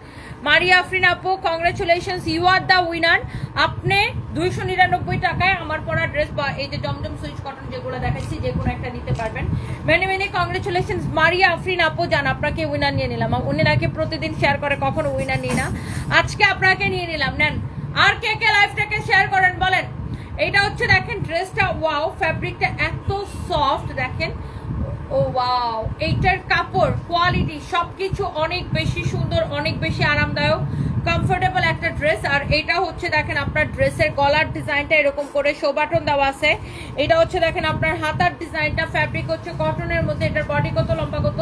মারিয়া আফরিন আপু, congratulations, you are the winner. আপনি 299 টাকায় আমার পরা ড্রেস বা এই যে জমজম সুইচ কটন যেগুলো দেখাচ্ছি যে কোনো একটা নিতে পারবেন। মেনে মেনে কংগ্রেচুলেশনস মারিয়া আফরিন আপু জান, আপনাকে উইনার নিয়ে নিলাম। উনি নাকি প্রতিদিন শেয়ার করে, কখনো উইনার নিই না, আজকে আপনাকে নিয়ে নিলাম, নেন। আর কে কে লাইভটাকে শেয়ার করেন বলেন। এইটা হচ্ছে দেখেন ড্রেসটা, ওয়াও, ফ্যাব্রিকটা এত সফট দেখেন, ও ওয়াও। এইটার কাপড় কোয়ালিটি সবকিছু অনেক বেশি সুন্দর, অনেক বেশি আরামদায়ক, কমফোর্টেবল একটা ড্রেস। আর এটা হচ্ছে দেখেন আপনার ড্রেসের গলার ডিজাইনটা এরকম করে শো বাটন দেওয়া আছে। এটা হচ্ছে দেখেন আপনার হাতার ডিজাইনটা, ফ্যাব্রিক হচ্ছে কটনের মধ্যে। এটার বডি কত, লম্বা কত?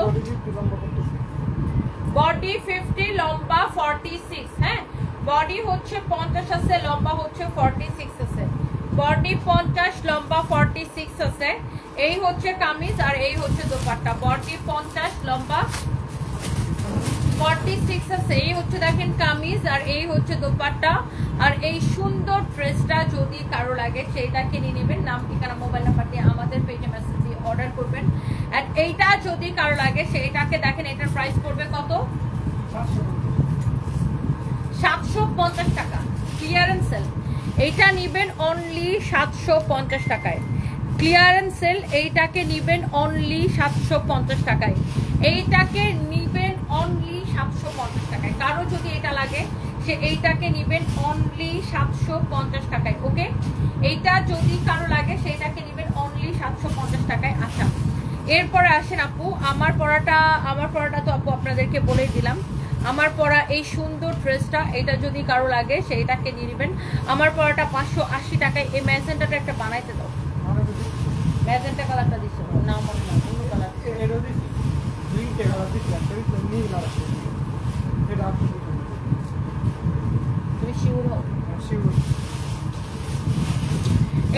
বডি 50, লম্বা 46। হ্যাঁ, বডি হচ্ছে 50 আছে, লম্বা হচ্ছে 46 আছে। বডি 50, লম্বা 46 আছে। এই হচ্ছে কামিজ আর এই হচ্ছে দোপাট্টা। বডি 50, লম্বা 46 আছে। এই হচ্ছে দেখেন কামিজ আর এই হচ্ছে দোপাট্টা। আর এই সুন্দর ড্রেসটা যদি কারো লাগে সেইটা কিনে নেবেন। নাম ঠিকানা মোবাইল নাম্বার দিয়ে আমাদের পেজে মেসেজ দিয়ে অর্ডার করবেন। আর এইটা যদি কারো লাগে সেইটাকে দেখেন, এটার প্রাইস পড়বে কত? 750 টাকা, ক্লিয়ারেন্স সেল। এইটা নিবেন অনলি 750 টাকায়, ক্লিয়ারেন্স সেল। এইটাকে নিবেন অনলি 750 টাকায়, এইটাকে নিবেন অনলি 750 টাকায়। কারো যদি এটা লাগে সে এইটাকে নিবেন অনলি 750 টাকায়। ওকে, এইটা যদি কারো লাগে সেইটাকে নিবেন অনলি 750 টাকায়। আচ্ছা, এরপরে আসেন আপু, আমার পরাটা তো আপু আপনাদেরকে বলেই দিলাম। আমার পরা এই সুন্দর ড্রেসটা, এটা যদি কারো লাগে সেইটাকে নিয়ে নেবেন। আমার পরাটা 580 টাকায়। এই ম্যাজেন্টাটা একটা বানাইতে দাও, ম্যাজেন্টা কালারটা দিছো না? আমার না, অন্য কালার। এটা দিছি দুইটা কালার দিছি, একটা দিছি নীল আর এটা আপনি তুমি শিওর হও? শিওর।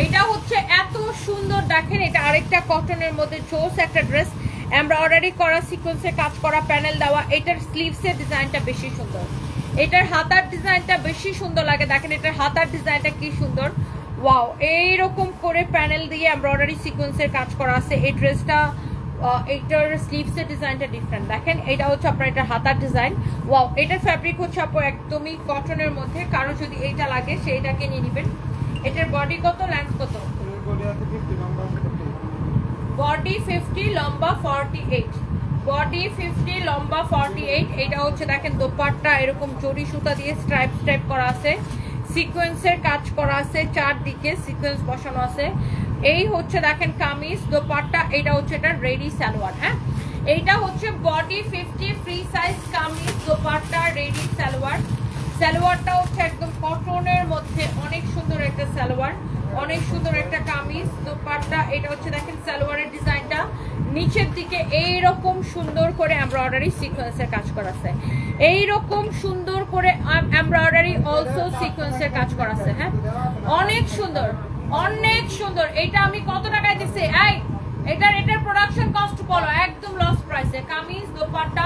এটা হচ্ছে এত সুন্দর, দেখেন এটা আরেকটা কটনের মধ্যে চোস একটা ড্রেস, এমব্রয়ডারি করা, সিকোয়েন্সে কাজ করা, প্যানেল দেওয়া। এটার স্লিভসের ডিজাইনটা বেশি সুন্দর, এটার হাতার ডিজাইনটা বেশি সুন্দর লাগে। দেখেন এটার হাতার ডিজাইনটা কি সুন্দর, ওয়াও! এইরকম করে প্যানেল দিয়ে এমব্রয়ডারি সিকোয়েন্সের কাজ করা আছে। এই ড্রেসটা এইটার স্লিভসের ডিজাইনটা ডিফারেন্ট। দেখেন এটা হচ্ছে আপনার এটার হাতার ডিজাইন, ওয়াও! এটার ফ্যাব্রিক হচ্ছে আপু একদমই কটনের মধ্যে। কারো যদি এইটা লাগে সেইটাকে নিয়ে নেবেন। এটার বডি কত, লেন্থ কত? বডি 50, লম্বা 48। বডি 50, লম্বা 48। এটা হচ্ছে দেখেন দোপাট্টা এরকম জরি সুতা দিয়ে স্ট্রাইপ করা আছে, সিকোয়েন্সের কাজ করা আছে, চারদিকে সিকোয়েন্স বসানো আছে। এই হচ্ছে দেখেন কামিজ, দোপাট্টা। এটা হচ্ছে এটা রেডি সালোয়ার। হ্যাঁ, এইটা হচ্ছে body 50 free size kameez, dupatta, ready salwar. সালোয়ারটা হচ্ছে একদম কটনের মধ্যে, অনেক সুন্দর একটা সালোয়ার, অনেক সুন্দর একটা কামিজ, দোপাট্টা। এটা হচ্ছে দেখেন সালোয়ারের ডিজাইনটা, নিচের দিকে এইরকম সুন্দর করে এমব্রয়ডারি সিকোয়েন্সের কাজ করা আছে, এইরকম সুন্দর করে এমব্রয়ডারি অলসো সিকোয়েন্সের কাজ করা আছে। হ্যাঁ, অনেক সুন্দর, অনেক সুন্দর। এটা আমি কত টাকায় দিছি? এটার প্রোডাকশন কস্ট বলো, একদম লস প্রাইসে। কামিজ, দোপাট্টা,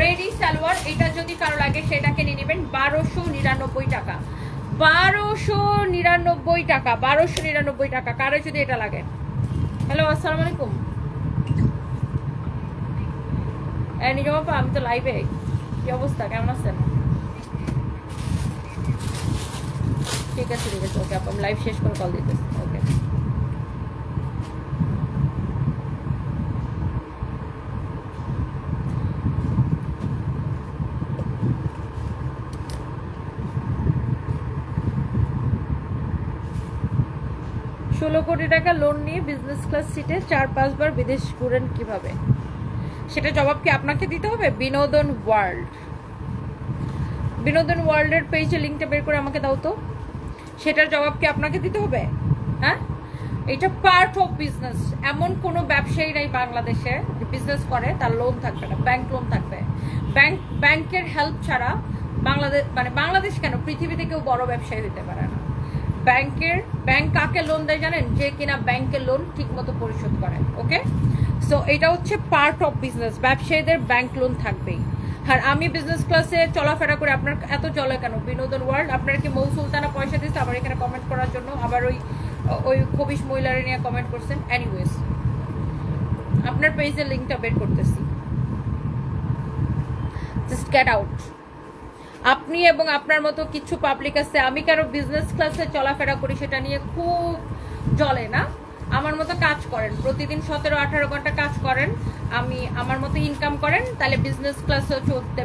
রেডি সালোয়ার। এটা যদি কারো লাগে সেটাকে নিয়ে নেবেন 1299 টাকা। 1299 টাকা, 1299 টাকা। কারো যদি এটা লাগে। হ্যালো, আসসালামু আলাইকুম। নিজম আপা, আমি তো লাইভে। কি অবস্থা, কেমন আছেন? ঠিক আছে, ঠিক আছে, ওকে আপা, আমি লাইভ শেষ করে কল দিতেছি। ওকে, $16 কোটি টাকা লোন নিয়ে বিজনেস ক্লাস সিটে 4-5 বার বিদেশ ঘুরেন কিভাবে? সেটা জবাব কি আপনাকে দিতে হবে? বিনোদন ওয়ার্ল্ডের পেজে লিঙ্কটা বের করে আমাকে দাও তো। সেটার জবাব কি আপনাকে দিতে হবে? হ্যাঁ, এটা পার্ট অফ বিজনেস। এমন কোনো ব্যবসায়ী নাই বাংলাদেশে যে বিজনেস করে তার লোন থাকবে না, ব্যাংক লোন থাকবে। ব্যাংকের হেল্প ছাড়া বাংলাদেশ কেন, পৃথিবীতে কেউ বড় ব্যবসায়ী হতে পারে না। ব্যাংক কাকে লোন দেয় জানেন? যে কিনা ব্যাংকের লোন ঠিক মতো পরিশোধ করে। ওকে, সো এটা হচ্ছে পার্ট অফ বিজনেস। ব্যবসায়ীদের ব্যাংক লোন থাকবেই। আর আমি বিজনেস ক্লাসে চলাফেরা করে, আপনার এত চলে কেন? বিনোদন ওয়ার্ল্ড। আপনার কি মৌ সুলতানা পয়সা দিচ্ছে আবার এখানে কমেন্ট করার জন্য? আবার ওই খবিশ মহিলারা নিয়ে কমেন্ট করছেন। এনিওয়েজ, আপনার পেজের লিঙ্কটা বের করতেছি, জাস্ট গেট আউট। আপনি এবং আপনার মতো কিছু পাবলিক আছে। আমি কেন বিজনেস ক্লাসে চলাফেরা করি সেটা নিয়ে খুব জ্বলে না। আমার মতো কাজ করেন, প্রতিদিন 17-18 ঘন্টা কাজ করেন, আমি আমার মতো ইনকাম করেন, তাহলে বিজনেস ক্লাসে চলতে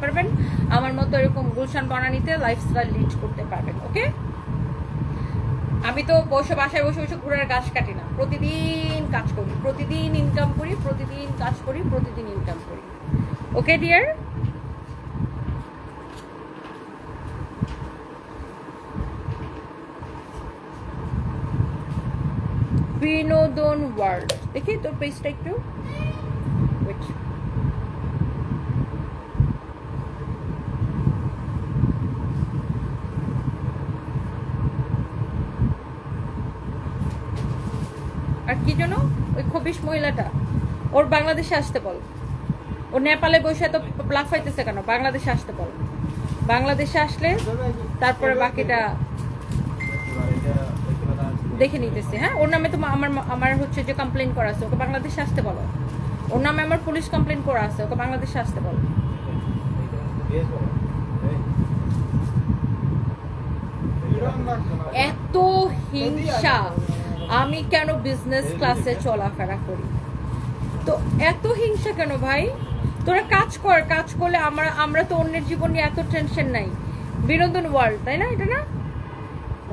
পারবেন। আমার মতো এরকম গুলশান বনানীতে লাইফস্টাইল লিড করতে পারবেন। ওকে, আমি তো বাসায় বসে ঘুরার গাছ কাটি না। প্রতিদিন কাজ করি, প্রতিদিন ইনকাম করি, প্রতিদিন কাজ করি, প্রতিদিন ইনকাম করি। ওকে ডিয়ার, বিনোদন ওয়ার্ল্ড। দেখি তোর পেজটা একটু, ওয়েট। আর কি জন্য ওই খবিশ মহিলাটা, ওর বাংলাদেশে আসতে বল। ও নেপালে বসে তো লাফাইতেছে কেন? বাংলাদেশে আসতে বল। বাংলাদেশে আসলে তারপরে বাকিটা দেখে নিতেছি। হ্যাঁ, ওর নামে তো আমার হচ্ছে যে কমপ্লেন করা আছে, ওকে বাংলাদেশে আসতে বলো। ওর নামে আমার পুলিশ কমপ্লেন করা আছে, ওকে বাংলাদেশে আসতে বলো। এত হিংসা, আমি কেন বিজনেস ক্লাসে চলাফেরা করি। তো এত হিংসা কেন ভাই? তোরা কাজ কর, কাজ করলে আমরা তো অন্যের জীবন নিয়ে এত টেনশন নাই। বিনোদন ওয়ার্ল্ড, তাই না? এটা না?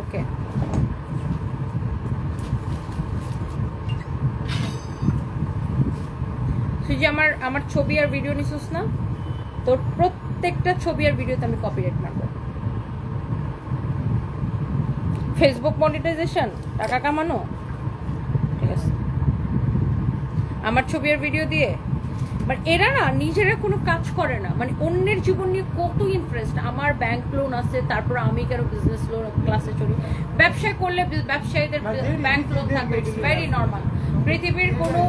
ওকে, তুই যে আমার ছবি আর ভিডিও নিছিস না, তোর প্রত্যেকটা ছবি আর ভিডিওতে আমি কপিরাইট মারবো। ফেসবুক মনিটাইজেশন, টাকা কামানো, ঠিক আছে, আমার ছবি আর ভিডিও দিয়ে। বাট এরা না নিজেরা কোনো কাজ করে না, মানে অন্যের জীবন নিয়ে কত ইন্টারেস্ট। আমার ব্যাংক লোন আছে, তারপর আমি কেন বিজনেস লোন ক্লাসে চলি? ব্যবসা করলে ব্যবসায়ীদের ব্যাংক লোন থাকবে, ইটস ভেরি নর্মাল। পৃথিবীর কোনো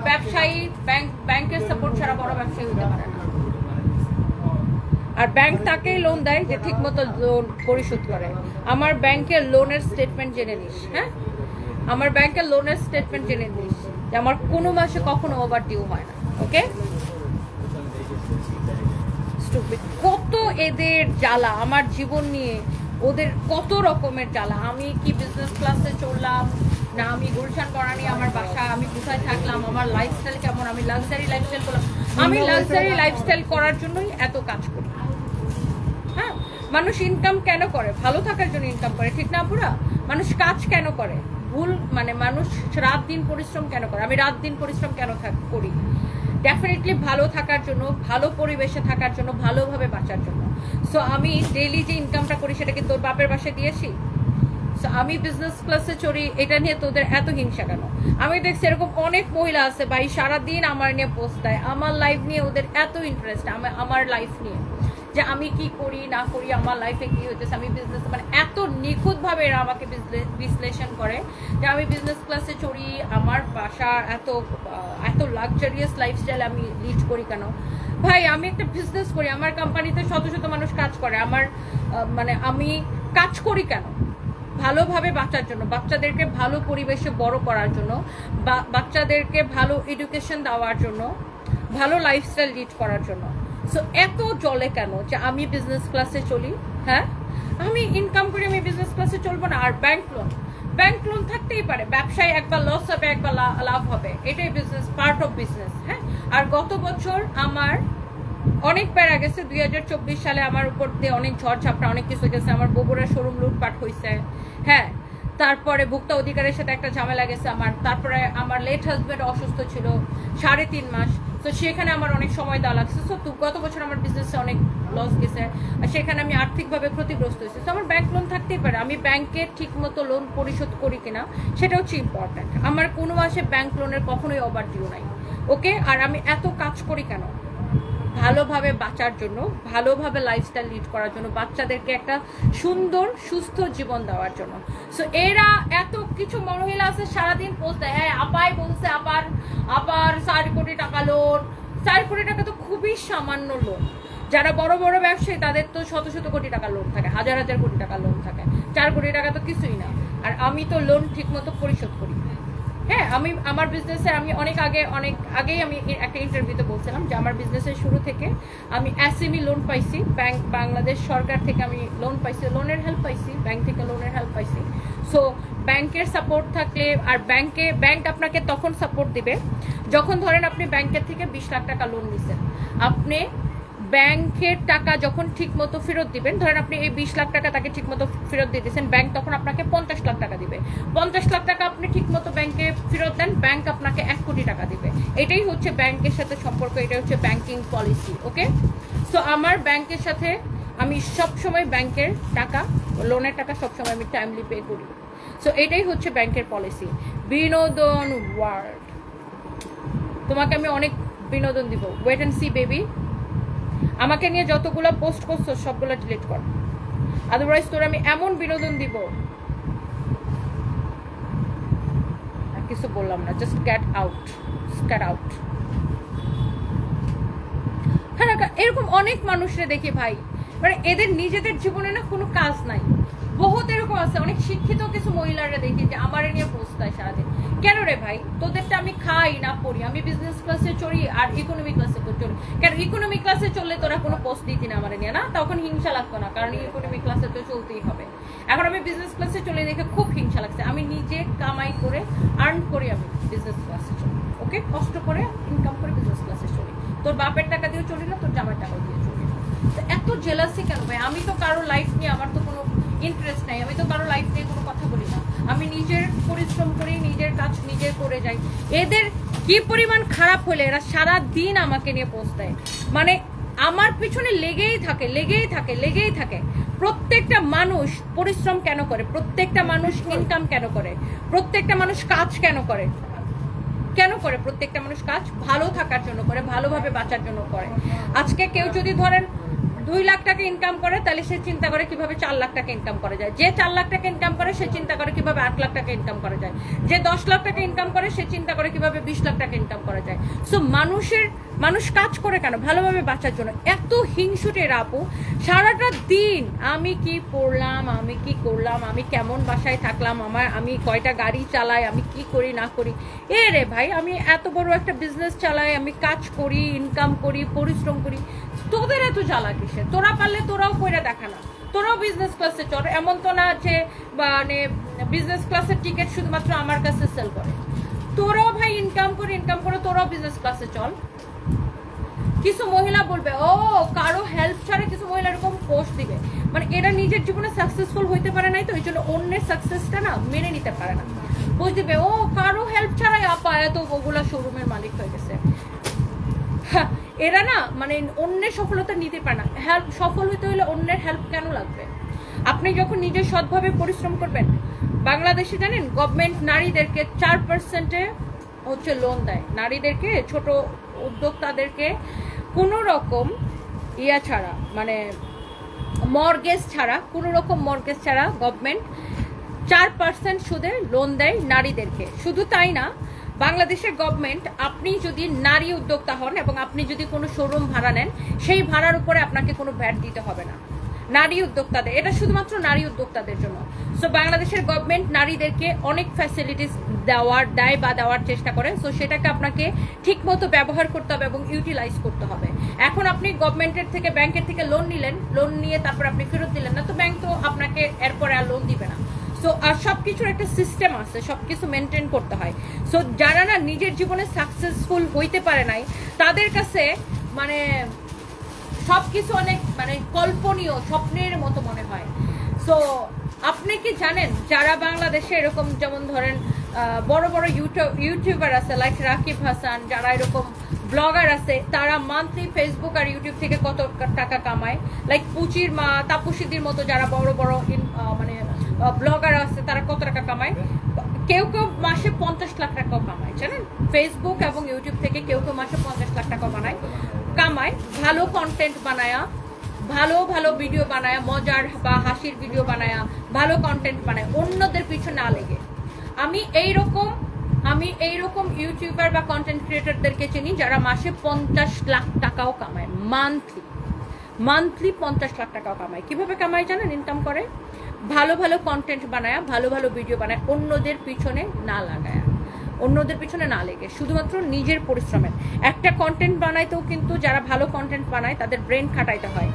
ব্যবসায়ী ব্যাংকের সাপোর্ট ছাড়া বড় ব্যবসায়ী হতে পারে না। আর ব্যাংক তাকেই লোন দেয় যে ঠিক মতো লোন পরিশোধ করে। আমার ব্যাংকের লোনের স্টেটমেন্ট জেনে নিস, হ্যাঁ, আমার ব্যাংকের লোনের স্টেটমেন্ট জেনে নিস যে আমার কোনো মাসে কখনো ওভার ডিউ হয় না। ওকে, কত এদের জ্বালা আমার জীবন নিয়ে, ওদের কত রকমের জ্বালা। আমি কি বিজনেস ক্লাসে চললাম না, আমি গুলশান বনানী আমার বাসা, আমি কোথায় থাকলাম, আমার লাইফস্টাইল কেমন, আমি লাক্সারি লাইফস্টাইল করলাম। আমি লাক্সারি লাইফস্টাইল করার জন্যই এত কাজ করি। হ্যাঁ, মানুষ ইনকাম কেন করে? ভালো থাকার জন্য ইনকাম করে, ঠিক না পুরা? মানুষ কাজ কেন করে? ভুল, মানে মানুষ রাত দিন পরিশ্রম কেন করে? আমি রাত দিন পরিশ্রম কেন করি? ডেফিনেটলি ভালো থাকার জন্য, ভালো পরিবেশে থাকার জন্য, ভালোভাবে বাঁচার জন্য। সো আমি ডেইলি যে ইনকামটা করি সেটা কি তোর বাপের বাসায় দিয়েছি? সো আমি বিজনেস ক্লাসে চড়ি, এটা নিয়ে তোদের এত হিংসা কেন? আমি দেখছি এরকম অনেক মহিলা আছে ভাই, সারাদিন আমার নিয়ে পোস্ট দেয়, আমার লাইফ নিয়ে ওদের এত ইন্টারেস্ট, আমার লাইফ নিয়ে, যে আমি কি করি না করি, আমার লাইফে কি হচ্ছে, আমি বিজনেস, মানে এত নিখুঁতভাবে এরা আমাকে বিশ্লেষণ করে যে আমি বিজনেস ক্লাসে চড়ি, আমার বাসা এত লাক্সারিয়াস লাইফস্টাইল আমি লিড করি কেন? ভাই আমি একটা বিজনেস করি, আমার কোম্পানিতে শত শত মানুষ কাজ করে, আমার মানে আমি কাজ করি কেন? ভালোভাবে বাঁচার জন্য, বাচ্চাদেরকে ভালো পরিবেশে বড় করার জন্য, বাচ্চাদেরকে ভালো এডুকেশন দেওয়ার জন্য, ভালো লাইফস্টাইল লিড করার জন্য। সো এত চলে কেন যে আমি বিজনেস ক্লাসে চলি? হ্যাঁ, আমি ইনকাম করি, আমি বিজনেস ক্লাসে চলবো না? আর ব্যাংক লোন থাকতেই পারে, ব্যবসায় একবার লস হবে, একবার লাভ হবে, এটাই বিজনেস, পার্ট অফ বিজনেস। হ্যাঁ, আর গত বছর আমার অনেক প্যারা গেছে, 2024 সালে আমার উপর দিয়ে অনেক ঝড় ঝাপটা, অনেক কিছু গেছে। আমার বগুড়ার শোরুম লুটপাট হয়েছে, হ্যাঁ, তারপরে ভোক্তা অধিকারের সাথে একটা ঝামেলা গেছে আমার, তারপরে আমার লেট হাজব্যান্ড অসুস্থ ছিল 3.5 মাস, তো সেখানে আমার অনেক সময় দেওয়া লাগছে। সো গত বছর আমার বিজনেসে অনেক লস গেছে, আর সেখানে আমি আর্থিকভাবে ক্ষতিগ্রস্ত হয়েছি। তো আমার ব্যাংক লোন থাকতেই পারে, আমি ব্যাংকে ঠিক মতো লোন পরিশোধ করি কিনা সেটা হচ্ছে ইম্পর্ট্যান্ট। আমার কোনো মাসে ব্যাংক লোনের কখনোই ওভার ডিউ নাই। ওকে, আর আমি এত কাজ করি কেন? ভালোভাবে বাঁচার জন্য, ভালোভাবে লাইফস্টাইল লিড করার জন্য, বাচ্চাদেরকে একটা সুন্দর সুস্থ জীবন দেওয়ার জন্য। সো এরা এত কিছু মহিলা আছে সারাদিন পোস্ট দেয়, হ্যাঁ আপাই বলছে আবার 4 কোটি টাকা লোন। 4 কোটি টাকা তো খুবই সামান্য লোন। যারা বড় বড় ব্যবসায়ী তাদের তো শত শত কোটি টাকা লোন থাকে, হাজার হাজার কোটি টাকা লোন থাকে। 4 কোটি টাকা তো কিছুই না। আর আমি তো লোন ঠিক মতো পরিশোধ করি। হ্যাঁ, আমি আমার বিজনেসে আমি অনেক আগেই আমি একটা ইন্টারভিউতে বলছিলাম যে আমার বিজনেসের শুরু থেকে আমি এসএমই লোন পাইছি, বাংলাদেশ সরকার থেকে আমি লোন পাইছি, লোনের হেল্প পাইছি, ব্যাংক থেকে লোনের হেল্প পাইছি। সো ব্যাংকের সাপোর্ট থাকলে, আর ব্যাংক আপনাকে তখন সাপোর্ট দিবে যখন ধরেন আপনি ব্যাংকের থেকে 20 লাখ টাকা লোন নিছেন, আপনি ব্যাংকের টাকা যখন ঠিক মতো ফেরত দিবেন, ধরেন আপনি এই 20 লাখ টাকা তাকে ঠিক মতো ফেরত দিয়ে দিয়েছেন, ব্যাংক তখন আপনাকে 50 লাখ টাকা দিবে। 50 লাখ টাকা আপনি ঠিক মতো ব্যাংকে ফেরত দেন, ব্যাংক আপনাকে 1 কোটি টাকা দিবে। এটাই হচ্ছে ব্যাংকের সাথে সম্পর্ক, এটা হচ্ছে ব্যাংকিং পলিসি। ওকে, সো আমার ব্যাংকের সাথে আমি সবসময় ব্যাংকের টাকা, লোনের টাকা সবসময় আমি টাইমলি পে করি। সো এটাই হচ্ছে ব্যাংকের পলিসি। বিনোদন ওয়ার্ল্ড, তোমাকে আমি অনেক বিনোদন দিব, ওয়েট এন্ড সি বেবি। আমাকে নিয়ে যতগুলো পোস্ট করছো সবগুলো ডিলিট কর, আদারওয়াইজ তোর আমি এমন বিনোদন দিব। আর কিছু বললাম না, জাস্ট গেট আউট। হ্যাঁ, এরকম অনেক মানুষরা দেখি ভাই, মানে এদের নিজেদের জীবনে না কোনো কাজ নাই। বহুত এরকম আছে, অনেক শিক্ষিত কিছু মহিলারা দেখি যে আমার নিয়ে পোস্ট দেয় সারাদিন। কেন রে ভাই, তোদেরটা আমি খাই না পড়ি, আমি বিজনেস ক্লাসে চড়ি আর ইকোনমি ক্লাসে চড়ি। কেন ইকোনমি ক্লাসে চললে তোরা কোনো পোস্ট দিতি না আমার নিয়ে? না, তখন হিংসা লাগতো না, কারণ ইকোনমি ক্লাসে তো চলতেই হবে। এখন আমি বিজনেস ক্লাসে চলে দেখে খুব হিংসা লাগছে। আমি নিজে কামাই করে আর্ন করি, আমি বিজনেস ক্লাসে চলি, ওকে, কষ্ট করে ইনকাম করে বিজনেস ক্লাসে চলি। তোর বাপের টাকা দিয়ে চলি না, তোর জামার টাকা দিয়ে চলি না। তো এত জেলাসি কেন ভাই? আমি তো কারো লাইফ নিয়ে আমার তো কোনো ইন্টারেস্ট নাই, আমি তো কারো লাইফ নিয়ে কোনো কথা বলি না। আমি নিজের পরিশ্রম করি, নিজের কাজ নিজে করে যাই। এদের কি পরিমাণ খারাপ হলে এরা সারা দিন আমাকে নিয়ে পোস্ট দেয়, মানে আমার পিছনে লেগেই থাকে লেগেই থাকে লেগেই থাকে। প্রত্যেকটা মানুষ পরিশ্রম কেন করে? প্রত্যেকটা মানুষ ইনকাম কেন করে? প্রত্যেকটা মানুষ কাজ কেন করে? কেন করে প্রত্যেকটা মানুষ কাজ? ভালো থাকার জন্য করে, ভালোভাবে বাঁচার জন্য করে। আজকে কেউ যদি ধরেন 2 লাখ টাকা ইনকাম করে, তাহলে সে চিন্তা করে কিভাবে 4 লাখ টাকা ইনকাম করা যায়। যে 4 লাখ টাকা ইনকাম করে সে চিন্তা করে কিভাবে 8 লাখ টাকা ইনকাম করা যায়। যে 10 লাখ টাকা ইনকাম করে সে চিন্তা করে কিভাবে 20 লাখ টাকা ইনকাম করা যায়। সো মানুষ কাজ করে কেন? ভালোভাবে বাঁচার জন্য। এত হিংসুটে আপু, সারাটা দিন আমি কি পড়লাম, আমি কি করলাম, আমি কেমন বাসায় থাকলাম, আমি কয়টা গাড়ি চালাই, আমি কি করি না করি। এ রে ভাই, আমি এত বড় একটা বিজনেস চালাই, আমি কাজ করি, ইনকাম করি, পরিশ্রম করি, তোদের এত জ্বালা কিসে? তোরা পারলে তোরাও কইরা দেখা না, তোরাও বিজনেস ক্লাসে চল। এমন তো না যে মানে বিজনেস ক্লাসের টিকিট শুধুমাত্র আমার কাছে সেল করে। তোরাও ভাই ইনকাম করে তোরাও বিজনেস ক্লাসে চল। কিছু মহিলা বলবে ও কারো হেল্প ছাড়া, কিছু মহিলা এরকম পোস্ট দিবে, মানে এরা নিজের জীবনে সাকসেসফুল হইতে পারে নাই, তো এই জন্য অন্যের সাকসেসটা না মেনে নিতে পারে না। পোস্ট দিবে ও কারো হেল্প ছাড়াই আপা এত ওগুলা শোরুমের মালিক হয়ে গেছে। এরা না মানে অন্যের সফলতা নিতে পারে না। হেল্প সফল হইতে হলে অন্যের হেল্প কেন লাগবে? আপনি যখন নিজে সৎভাবে পরিশ্রম করবেন। বাংলাদেশে জানেন গভর্নমেন্ট নারীদেরকে 4% হচ্ছে লোন দেয়, নারীদেরকে, ছোট উদ্যোক্তাদেরকে কোনো রকম ইয়া ছাড়া, মানে মর্গেজ ছাড়া, কোনো রকম মর্গেজ ছাড়া গভর্নমেন্ট 4% সুদে লোন দেয় নারীদেরকে। শুধু তাই না, বাংলাদেশের গভর্নমেন্ট আপনি যদি নারী উদ্যোক্তা হন এবং আপনি যদি কোনো শোরুম ভাড়া নেন, সেই ভাড়ার উপরে আপনাকে কোনো ভ্যাট দিতে হবে না। নারী উদ্যোক্তাদের, এটা শুধুমাত্র নারী উদ্যোক্তাদের জন্য। সো বাংলাদেশের গভর্নমেন্ট নারীদেরকে অনেক ফ্যাসিলিটিস দেওয়ার চেষ্টা করে। সো সেটাকে আপনাকে ঠিক মতো ব্যবহার করতে হবে এবং ইউটিলাইজ করতে হবে। এখন আপনি গভর্নমেন্টের থেকে, ব্যাংকের থেকে লোন নিলেন, লোন নিয়ে তারপর আপনি ফেরত দিলেন না, তো ব্যাংক তো আপনাকে এরপরে আর লোন দিবে না। সো আর সবকিছুর একটা সিস্টেম আছে, সবকিছু মেনটেন করতে হয়। সো যারা না নিজের জীবনে সাকসেসফুল হইতে পারে নাই, তাদের কাছে মানে সবকিছু অনেক মানে কল্পনীয়, স্বপ্নের মতো মনে হয়। সো আপনি কি জানেন যারা বাংলাদেশে এরকম, যেমন ধরেন বড় বড় ইউটিউবার আছে লাইক রাকিব হাসান, যারা এরকম ব্লগার আছে, তারা মান্থলি ফেসবুক আর ইউটিউব থেকে কত টাকা কামায়। লাইক পুচির মা, তাপসীদির মতো যারা বড় বড় মানে ব্লগার আছে, তারা কত টাকা কামায়? কেউ কেউ মাসে 50 লাখ টাকাও কামায়, জানেন? ফেসবুক এবং ইউটিউব থেকে কেউ কেউ মাসে 50 লাখ টাকা কামায়। ভালো কন্টেন্ট বানায়া, ভালো ভালো ভিডিও বানায়া, মজার বা হাসির ভিডিও বানায়া, ভালো কন্টেন্ট বানায়, অন্যদের পিছনে না লেগে। আমি এইরকম ইউটিউবার বা কন্টেন্ট ক্রিয়েটরদেরকে চিনি যারা মাসে 50 লাখ টাকাও কামায়, মান্থলি 50 লাখ টাকাও কামায়। কিভাবে কামায় জানেন? ইনকাম করে ভালো ভালো কন্টেন্ট বানায়, ভালো ভালো ভিডিও বানায়, অন্যদের পিছনে না লাগায়, অন্যদের পিছনে না লেগে, শুধুমাত্র নিজের পরিশ্রমের। একটা কন্টেন্ট বানাইতেও কিন্তু যারা ভালো কন্টেন্ট বানায় তাদের ব্রেন খাটাইতে হয়,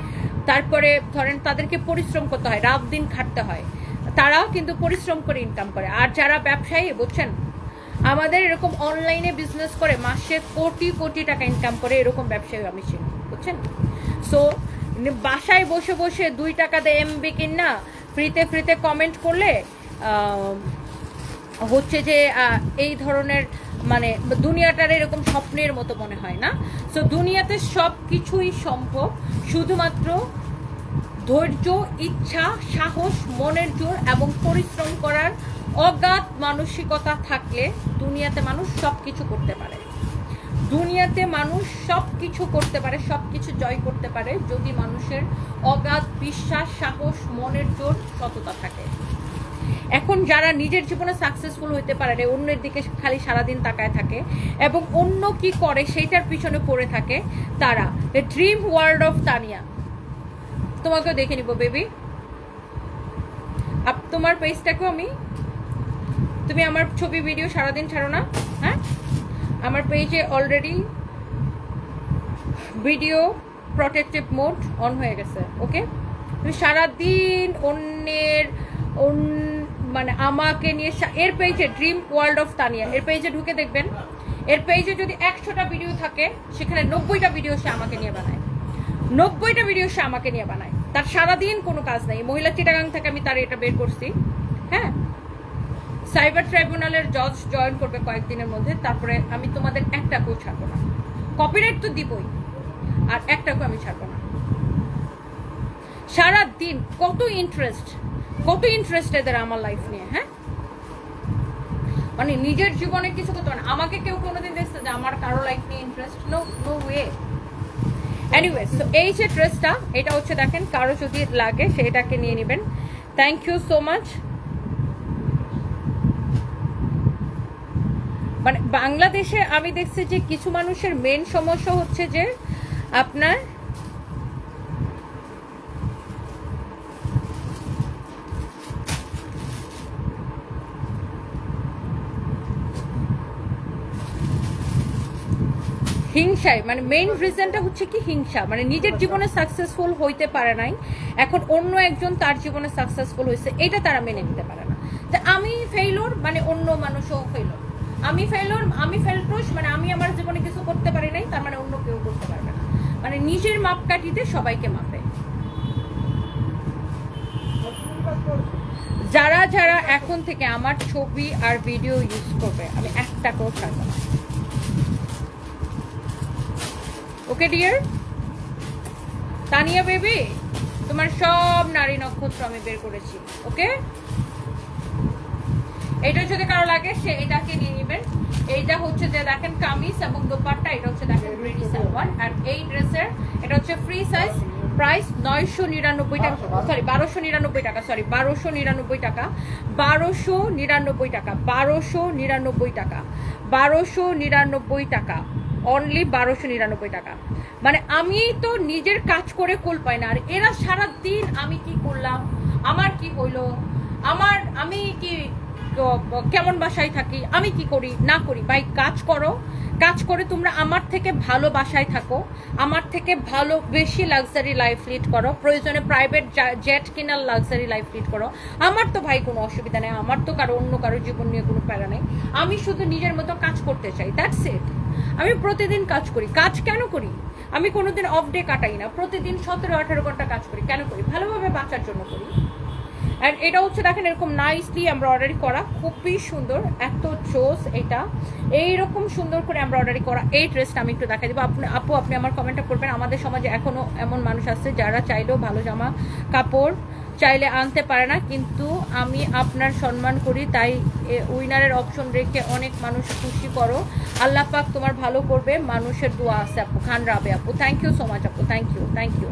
তারপরে ধরেন তাদেরকে পরিশ্রম করতে হয়, রাত দিন খাটতে হয়, তারাও কিন্তু পরিশ্রম করে ইনকাম করে। আর যারা ব্যবসায়ী, বুঝছেন, আমাদের এরকম অনলাইনে বিজনেস করে মাসে কোটি কোটি টাকা ইনকাম করে, এরকম ব্যবসায়ী আমি চিনি, বুঝছেন? সো বাসায় বসে বসে 2 টাকা দিয়ে এমবি কিনা ফ্রিতে কমেন্ট করলে হচ্ছে যে এই ধরনের মানে দুনিয়াটার এরকম স্বপ্নের মতো মনে হয় না। সো দুনিয়াতে সব কিছুই সম্ভব, শুধুমাত্র ধৈর্য, ইচ্ছা, সাহস, মনের জোর এবং পরিশ্রম করার অগাধ মানসিকতা থাকলে দুনিয়াতে মানুষ সবকিছু করতে পারে। দুনিয়াতে মানুষ সবকিছু করতে পারে, সবকিছু জয় করতে পারে যদি মানুষের অগাধ বিশ্বাস, সাহস, মনের জোর, সততা থাকে। এখন যারা নিজের জীবনে সাকসেসফুল হইতে পারে না, অন্যের দিকে খালি সারাদিন তাকায় থাকে এবং অন্য কি করে সেইটার পিছনে পড়ে থাকে, তারা ড্রিম ওয়ার্ল্ড অফ তানিয়া। তোমাকেও দেখে নিব বেবি, তোমার পেজটাকেও তুমি আমার ছবি ভিডিও সারাদিন ছাড়ো না? হ্যাঁ, আমার পেজে already video protective mode on হয়ে গেছে। ওকে, তুমি সারাদিন অন্যের মানে আমাকে নিয়ে এর পেজে ড্রিম ওয়ার্ল্ড অফ তানিয়া এর পেজে ঢুকে দেখবেন, এর পেজে যদি 100টা ভিডিও থাকে সেখানে 90টা ভিডিও সে আমাকে নিয়ে বানায়, 90টা ভিডিও সে আমাকে নিয়ে বানায়। তার সারাদিন কোনো কাজ নাই। মহিলা চিটাগাং থেকে আমি তার এটা বের করছি। হ্যাঁ, সাইবার ট্রাইব্যুনালের জজ জয়েন করবে কয়েকদিনের মধ্যে, তারপরে আমি তোমাদের একটাকেও ছাড়বো না। কপিরাইট তো দিবই, আর একটাকেও আমি ছাড়বো না। সারাদিন কত ইন্টারেস্ট এদের আমার লাইফ নিয়ে। হ্যাঁ, মানে নিজের জীবনে কিছু করতে পারে। আমাকে কেউ কোনোদিন দেখছে যে আমার কারো লাইফ নিয়ে ইন্টারেস্ট? No way. এনিওয়েজ, তো এই যে ড্রেসটা, এটা হচ্ছে দেখেন, কারো যদি লাগে সেটাকে নিয়ে নেবেন। Thank you so much. মানে বাংলাদেশে আমি দেখছি যে কিছু মানুষের মেন সমস্যা হচ্ছে যে আপনার হিংসায়, মানে মেইন রিজনটা হচ্ছে কি হিংসা। মানে নিজের জীবনে সাকসেসফুল হইতে পারে নাই, এখন অন্য একজন তার জীবনে সাকসেসফুল হয়েছে, এটা তারা মেনে নিতে পারে না। যে আমি ফেইলর মানে অন্য মানুষও ফেইলর, আমি ফেলটুস মানে আমি আমার জীবনে কিছু করতে পারি নাই, তার মানে অন্য কেউ করতে পারবে না। মানে নিজের মাপকাঠিতে সবাইকে মাপে। যারা যারা এখন থেকে আমার ছবি আর ভিডিও ইউজ করবে, আমি একটাকেও ছাড়বো না। ওকে ডিয়ার তানিয়া বেবি, তোমার সব নারী নক্ষত্র আমি বের করেছি। ওকে, এটা যদি কারো লাগে সে এটাকে নিয়ে নেবেন। এইটা হচ্ছে যে দেখেন কামিজ এবং দোপাট্টা, এটা হচ্ছে দেখেন রেডি সালোয়ার। আর এই ড্রেসের এটা হচ্ছে ফ্রি সাইজ, প্রাইস 999 টাকা, সরি 1299 টাকা, সরি 1299 টাকা, 1299 টাকা, 1299 টাকা, 1299 টাকা, অনলি 1299 টাকা। মানে আমি তো নিজের কাজ করে কুল পাই না, আর এরা সারাদিন আমি কি করলাম, আমার কি হইলো, আমি কি কেমন বাসায় থাকি, আমি কি করি না করি। ভাই কাজ করো, কাজ করে তোমরা আমার থেকে ভালো বাসায় থাকো, আমার থেকে ভালো বেশি লাক্সারি লাইফ লিড করো, প্রয়োজনে প্রাইভেট জেট কিনার লাক্সারি লাইফ লিড করো। আমার তো ভাই কোনো অসুবিধা নেই, আমার তো অন্য কারো জীবন নিয়ে কোনো প্যারা নেই। আমি শুধু নিজের মতো কাজ করতে চাই, দ্যাটস ইট। আমি প্রতিদিন কাজ করি। কাজ কেন করি? আমি কোনোদিন অফ ডে কাটাই না, প্রতিদিন 17-18 ঘন্টা কাজ করি। কেন করি? ভালোভাবে বাঁচার জন্য করি। অ্যান্ড এটা হচ্ছে দেখেন এরকম নাইসলি এমব্রয়ডারি করা, খুবই সুন্দর, এত জোস। এটা এইরকম সুন্দর করে এমব্রয়ডারি করা এই ড্রেসটা আমি একটু দেখাই দেবো। আপনি আমার কমেন্টটা করবেন। আমাদের সমাজে এখনো এমন মানুষ আছে যারা চাইলেও ভালো জামা কাপড় চাইলে আনতে পারে না, কিন্তু আমি আপনার সম্মান করি, তাই উইনারের অপশন রেখে অনেক মানুষ খুশি করো। আল্লাহ পাক তোমার ভালো করবে, মানুষের দোয়া আছে আপু। খান রাবে আপু, থ্যাংক ইউ সো মাচ আপু, থ্যাংক ইউ।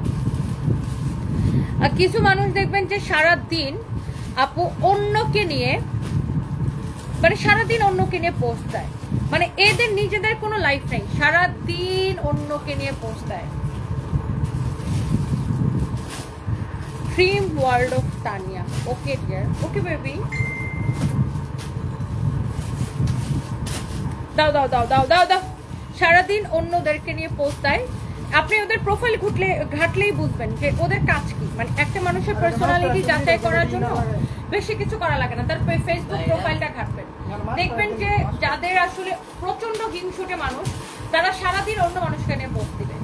আর কিছু মানুষ দেখবেন যে সারাদিন আপু অন্যকে নিয়ে, মানে সারাদিন অন্যকে নিয়ে পোস্ট দেয়, মানে এদের নিজেদের কোনো লাইফ নেই, সারাদিন অন্যকে নিয়ে পোস্ট দেয়। Dream world of Tania. Okay dear, okay baby, দাও। সারাদিন অন্যদেরকে নিয়ে পোস্ট দেয়। আপনি ওদের প্রোফাইল ঘাটলেই বুঝবেন যে ওদের কাজ কি। মানে একটা মানুষের পার্সোনালিটি যাচাই করার জন্য বেশি কিছু করা লাগে না, তার ফেসবুক প্রোফাইলটা ঘাটবেন, দেখবেন যে যাদের আসলে প্রচন্ড হিংসুটে মানুষ, তারা সারাদিন অন্য মানুষকে নিয়ে পোস্ট দিবে।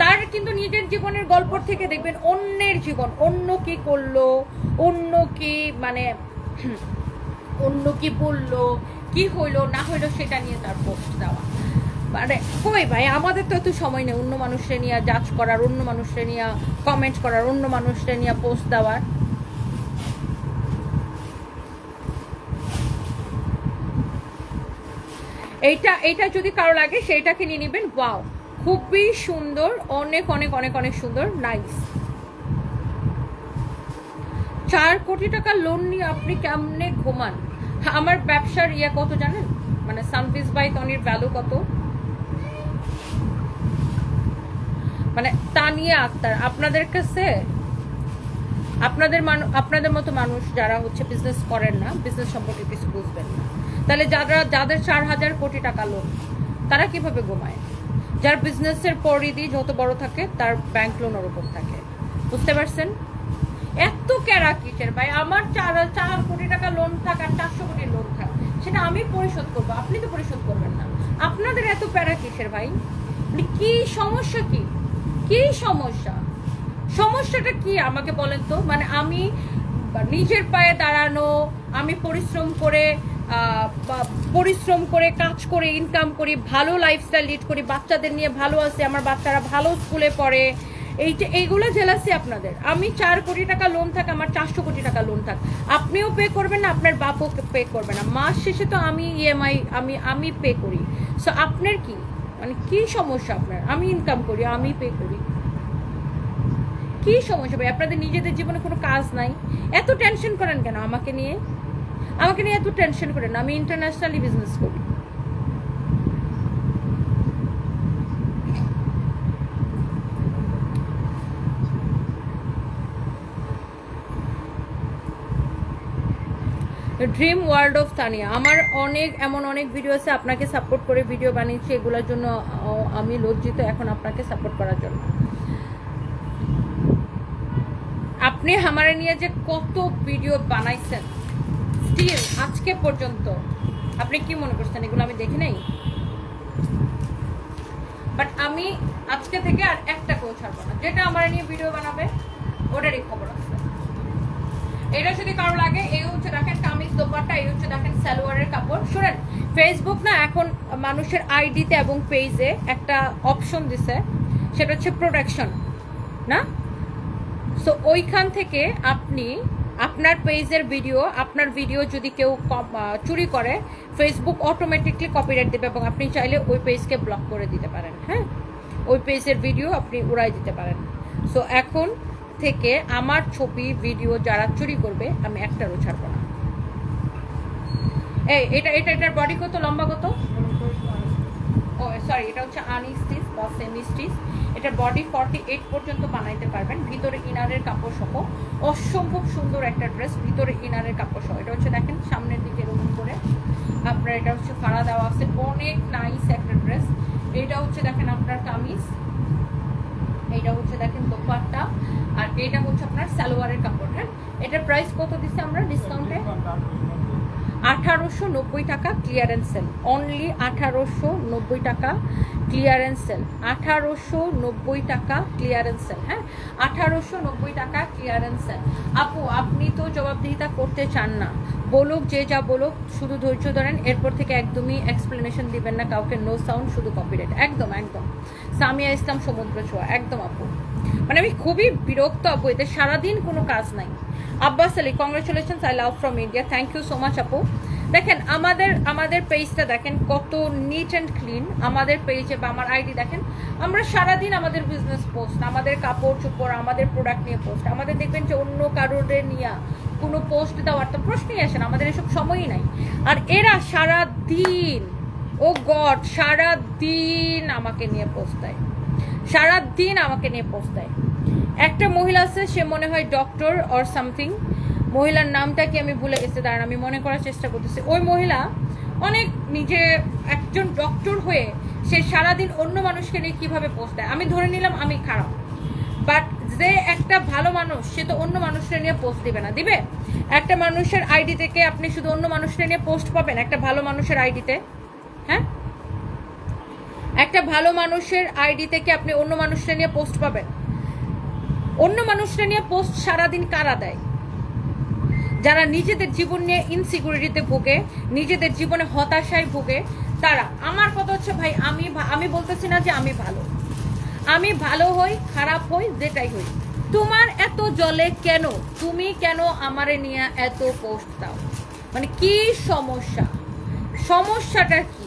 তার কিন্তু নিজের জীবনের গল্প থেকে দেখবেন অন্যের জীবন, অন্য কি করলো, অন্য কি মানে অন্য কি বললো, কি হইলো না হইলো সেটা নিয়ে তার পোস্ট দেওয়া। মানে কই ভাই, আমাদের তো এত সময় নেই অন্য মানুষকে নিয়ে জাজ করার, অন্য মানুষকে নিয়ে কমেন্ট করার, অন্য মানুষকে নিয়ে পোস্ট দেওয়ার। এইটা যদি কারো লাগে সেইটাকে নিয়ে নেবেন। ওয়াও, খুবই সুন্দর, অনেক অনেক অনেক অনেক সুন্দর, নাইস। 4 কোটি টাকা লোন নিয়ে আপনি কেমনে ঘুমান? আমার ব্যবসার কত জানেন? মানে সানপিস বাই তনির ভ্যালু কত? মানে তানিয়া আক্তার, আপনাদের কাছে আপনাদের মতো মানুষ যারা হচ্ছে বিজনেস করেন না, বিজনেস সম্পর্কে কিছু বুঝবেন না, তাহলে যাদের 4,000 কোটি টাকা লোন, তারা কিভাবে ঘুমায়? যার বিজনেসের পরিধি যত বড় থাকে তার ব্যাংক লোন ওর উপর থাকে, বুঝতে পারছেন? এত ক্যারা কিসের ভাই? আমার 4 কোটি টাকা লোন থাক আর 400 কোটি লোন থাক, সেটা আমি পরিশোধ করবো, আপনি তো পরিশোধ করবেন না। আপনাদের এত প্যারা কিসের ভাই? কি সমস্যা? কি সমস্যা? সমস্যাটা কি আমাকে বলেন তো। মানে আমি নিজের পায়ে দাঁড়ানো, আমি পরিশ্রম করে কাজ করে ইনকাম করি, ভালো লাইফস্টাইল লিড করি, বাচ্চাদের নিয়ে ভালো আছে, আমার বাচ্চারা ভালো স্কুলে পড়ে, এইগুলো জেলাসি আপনাদের। আমি 4 কোটি টাকা লোন থাক, আমার 400 কোটি টাকা লোন থাক, আপনিও পে করবেন না, আপনার বাপও পে করবে না, মাস শেষে তো আমি ইএমআই আমি পে করি। সো আপনার কি মানে কি সমস্যা আপনার? আমি ইনকাম করি, আমি পে করি, কি সমস্যা ভাই? আপনাদের নিজেদের জীবনে কোনো কাজ নাই, এত টেনশন করেন কেন আমাকে নিয়ে? এত টেনশন করেন না, আমি ইন্টারন্যাশনালি বিজনেস করি। ড্রিম ওয়ার্ল্ড অফ তানিয়া, আমার এমন অনেক ভিডিও আছে আপনাকে সাপোর্ট করে ভিডিও বানিয়েছি, এগুলোর জন্য আমি লজ্জিত এখন আপনাকে সাপোর্ট করার জন্য। আপনি আমারে নিয়ে যে কত ভিডিও বানাইছেন, স্টিল আজকে পর্যন্ত আপনি কি মনে করছেন এগুলো আমি দেখি নাই? বাট আমি আজকে থেকে আর একটা কেউ ছাড়বো না, যেটা আমার নিয়ে ভিডিও বানাবে ওটারই খবর আছে। এটা যদি কারো লাগে, এই হচ্ছে দেখেন কামিজ দোপাট্টা, এই হচ্ছে দেখেন সালোয়ারের কাপড়। শুনেন, ফেসবুক না এখন মানুষের আইডিতে এবং পেজে একটা অপশন দিছে, সেটা হচ্ছে প্রোটেকশন না। সো ওইখান থেকে আপনি আপনার পেজের আপনার ভিডিও যদি কেউ চুরি করে, ফেসবুক অটোমেটিকলি কপিরাইট দেবে এবং আপনি চাইলে ওই পেজকে ব্লক করে দিতে পারেন। হ্যাঁ, ওই পেজের ভিডিও আপনি উড়াই দিতে পারেন। সো এখন থেকে আমার ছবি ভিডিও যারা চুরি করবে আমি একটারও ছাড়বো না। এটার বডি কত, লম্বা কত? ও সরি, এটা হচ্ছে আনস্টিচ বা সেমি স্টিচ। এটার বডি 48 পর্যন্ত বানাইতে পারবেন, ভিতরে ইনারের কাপড় সহ। অসম্ভব সুন্দর একটা ড্রেস, ভিতরে ইনারের কাপড় সহ। এটা হচ্ছে দেখেন সামনের দিকে এরকম করে আপনার, এটা হচ্ছে ফাড়া দেওয়া আছে, অনেক নাইস একটা ড্রেস। এটা হচ্ছে দেখেন আপনার কামিজ, এইটা হচ্ছে দেখেন দোপাট্টা, আর এটা হচ্ছে আপনার সালোয়ারের কাপড়। হ্যাঁ, এটার প্রাইস কত দিচ্ছি আমরা ডিসকাউন্টে? 1890 টাকা ক্লিয়ারেন্স সেল, অনলি 1890 টাকা ক্লিয়ারেন্স সেল, 1890 টাকা ক্লিয়ারেন্স সেল। হ্যাঁ, 1890 টাকা ক্লিয়ারেন্স সেল। আপু আপনি তো জবাবদিহিতা করতে চান না, বলুক যে যা বলুক, শুধু ধৈর্য ধরেন, এরপর থেকে একদমই এক্সপ্লেনেশন দিবেন না কাউকে, নো সাউন্ড, শুধু কপিরাইট। একদম সামিয়া ইসলাম সমুদ্র ছোঁয়া, একদম আপু। মানে আমি খুবই বিরক্ত আপু, এতে সারাদিন কোনো কাজ নাই। Abbas Ali, congratulations, I love from India, thank you so much আপু। দেখেন আমাদের পেজটা দেখেন কত নিট অ্যান্ড ক্লিন। আমাদের পেজে বা আমার আইডি দেখেন, আমরা সারাদিন আমাদের বিজনেস পোস্ট, আমাদের কাপড় চোপড়, আমাদের প্রোডাক্ট নিয়ে পোস্ট। আমাদের দেখবেন যে অন্য কারোর নিয়ে কোনো পোস্ট দেওয়ার তো প্রশ্নই আসে না, আমাদের এসব সময়ই নাই। আর এরা সারাদিন, ও গড, সারাদিন আমাকে নিয়ে পোস্ট দেয়, সারাদিন আমাকে নিয়ে পোস্ট দেয়। একটা মহিলা আছে, সে মনে হয় ডক্টর অর সামথিং, মহিলার নামটা কি আমি ভুলে গেছি, দাঁড়ান আমি মনে করার চেষ্টা করতেছি। ওই মহিলা অনেক নিজে একজন ডক্টর হয়ে সে সারাদিন অন্য মানুষকে নিয়ে কিভাবে পোস্ট দেয়। আমি ধরে নিলাম আমি খারাপ, বাট যে একটা ভালো মানুষ সে তো অন্য মানুষের নিয়ে পোস্ট দিবে না, দিবে? একটা মানুষের আইডি থেকে আপনি শুধু অন্য মানুষের নিয়ে পোস্ট পাবেন একটা ভালো মানুষের আইডিতে? হ্যাঁ, একটা ভালো মানুষের আইডি থেকে আপনি অন্য মানুষের নিয়ে পোস্ট পাবেন? অন্য মানুষের নিয়ে পোস্ট সারাদিন কারা দেয়? যারা নিজেদের জীবন নিয়ে ইনসিকিউরিটিতে ভোগে, নিজেদের জীবনে হতাশায় ভোগে, তারা। আমার কথা হচ্ছে ভাই, আমি বলতেছি না যে আমি ভালো হই খারাপ হই যেটাই হই, তোমার এত জলে কেন? তুমি কেন আমারে নিয়ে এত পোস্ট দাও? মানে কি সমস্যাটা কি?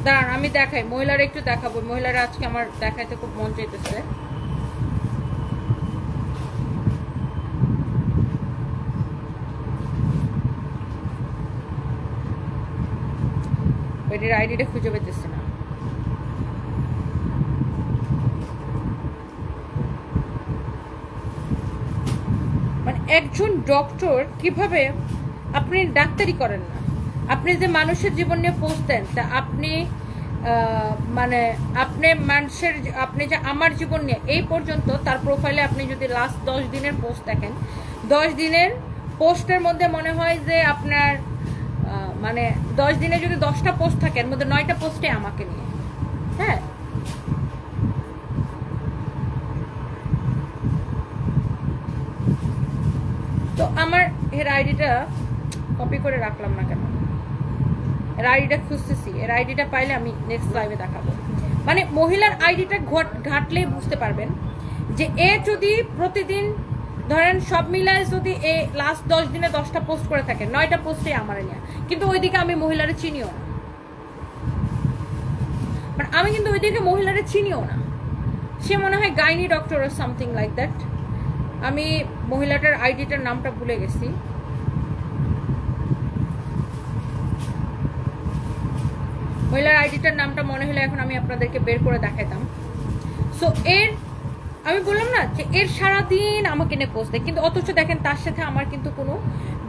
দাঁড়ান আমি দেখাই, মহিলারা একটু দেখাবো, মহিলারা আজকে আমার দেখাইতে খুব মন চাইতেছে। ওইটির আইডিটা খুঁজে পেতেছি না। একজন ডক্টর কিভাবে, আপনি ডাক্তারি করেন না, আপনি যে মানুষের জীবন নিয়ে পোস্ট দেন, তা আপনি মানে আপনি মানুষের, আপনি যে আমার জীবন নিয়ে এই পর্যন্ত তার প্রোফাইলে আপনি যদি লাস্ট 10 দিনের পোস্ট দেখেন, 10 দিনের পোস্টের মধ্যে মনে হয় যে আপনার মানে 10 দিনে যদি 10টা পোস্ট থাকে এর মধ্যে 9টা পোস্টে আমাকে নিয়ে। হ্যাঁ, তো আমার এর আইডিটা কপি করে রাখলাম না কেন, এর আইডিটা খুঁজতেছি, এর আইডিটা পাইলে আমি নেক্সট লাইভে দেখাবো। মানে মহিলার আইডিটা ঘাটলেই বুঝতে পারবেন যে এ যদি প্রতিদিন ধরেন সব মিলায় যদি এ লাস্ট 10 দিনে 10টা পোস্ট করে থাকে, 9টা পোস্টে আমার নিয়ে, কিন্তু ওইদিকে আমি মহিলারে চিনিও না, মানে আমি কিন্তু ওইদিকে মহিলারে চিনিও না, সে মনে হয় gynae doctor or something like that. আমি মহিলাটার আইডিটার নামটা ভুলে গেছি, মহিলার আইডিটার নামটা মনে হলে এখন আমি আপনাদেরকে বের করে দেখাতাম। সো এর আমি বললাম না যে এর সারাদিন আমাকে নিয়ে পোস্ট দেয়, কিন্তু অথচ দেখেন তার সাথে আমার কিন্তু কোনো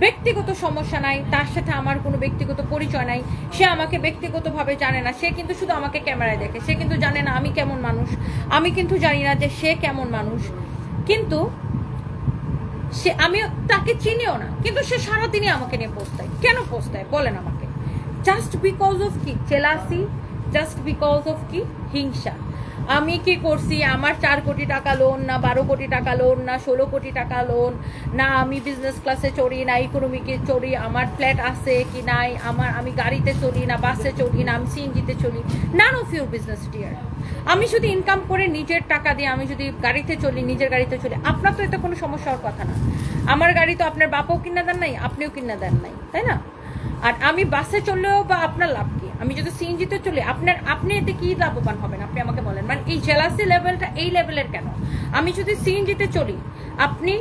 ব্যক্তিগত সমস্যা নাই, তার সাথে আমার কোনো ব্যক্তিগত পরিচয় নাই, সে আমাকে ব্যক্তিগতভাবে জানে না, সে কিন্তু শুধু আমাকে ক্যামেরায় দেখে, সে কিন্তু জানে না আমি কেমন মানুষ, আমি কিন্তু জানি না যে সে কেমন মানুষ, কিন্তু সে, আমি তাকে চিনিও না, কিন্তু সে সারাদিনই আমাকে নিয়ে পোস্ট দেয়। কেন পোস্ট দেয় বলেন আমাকে? জাস্ট বিকজ অফ কি? জেলাসি, জাস্ট বিকজ অফ কি? হিংসা। আমি কি করছি? আমার 4 কোটি টাকা লোন না 12 কোটি টাকা লোন না 16 কোটি টাকা লোন না, আমি বিজনেস ক্লাসে চড়ি না ইকোনমিকে চড়ি, আমার ফ্ল্যাট আছে কি নাই, আমি গাড়িতে চড়ি না বাসে চড়ি না, আমি সিএনজিতে চলি, none of your business dear. আমি যদি ইনকাম করে নিজের টাকা দিয়ে আমি যদি গাড়িতে চলি, নিজের গাড়িতে চলি, আপনার তো এটা কোনো সমস্যার কথা না। আমার গাড়ি তো আপনার বাপও কিনা দেন নাই, আপনিও কিনা দেন নাই, তাই না? আর আমি বাসে চললেও বা আপনার লাভ কি? আমি যদি সিএনজিতে চলি, আপনি এতে কি লাভবান হবেন আপনি আমাকে বলেন। মানে এই জেলাসি লেভেলটা এই লেভেলের কেন? আমি যদি সিএনজিতে চলি আপনি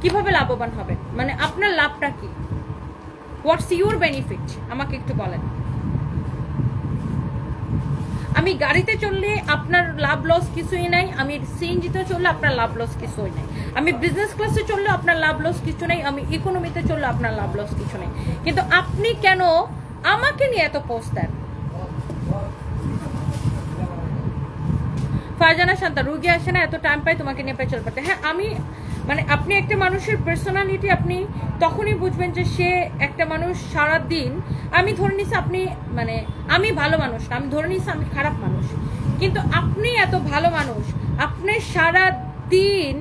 কিভাবে লাভবান হবেন? মানে আপনার লাভটা কি? হোয়াটস ইউর বেনিফিট আমাকে একটু বলেন। আমি গাড়িতে চললে আপনার লাভ লস কিছুই নাই, আমি সিএনজিতে চললে আপনার লাভ লস কিছুই নাই, আমি বিজনেস ক্লাসে চললে আপনার লাভ লস কিছু নাই, আমি ইকোনমিতে চললে আপনার লাভ লস কিছু নেই, কিন্তু আপনি কেন আমাকে নিয়ে এত পোস্ট দেন? ফারজানা শান্তা, রুগী আসে না এত টাইম পাই তোমাকে নিয়ে পেছল পাতে। হ্যাঁ, আমি মানে আপনি একটা মানুষের পার্সোনালিটি আপনি তখনই বুঝবেন যে সে একটা মানুষ সারা দিন, আমি ধরে নিছি আপনি মানে আমি ভালো মানুষ না, আমি ধরে নিছি আমি খারাপ মানুষ, কিন্তু আপনি এত ভালো মানুষ, আপনি সারা দিন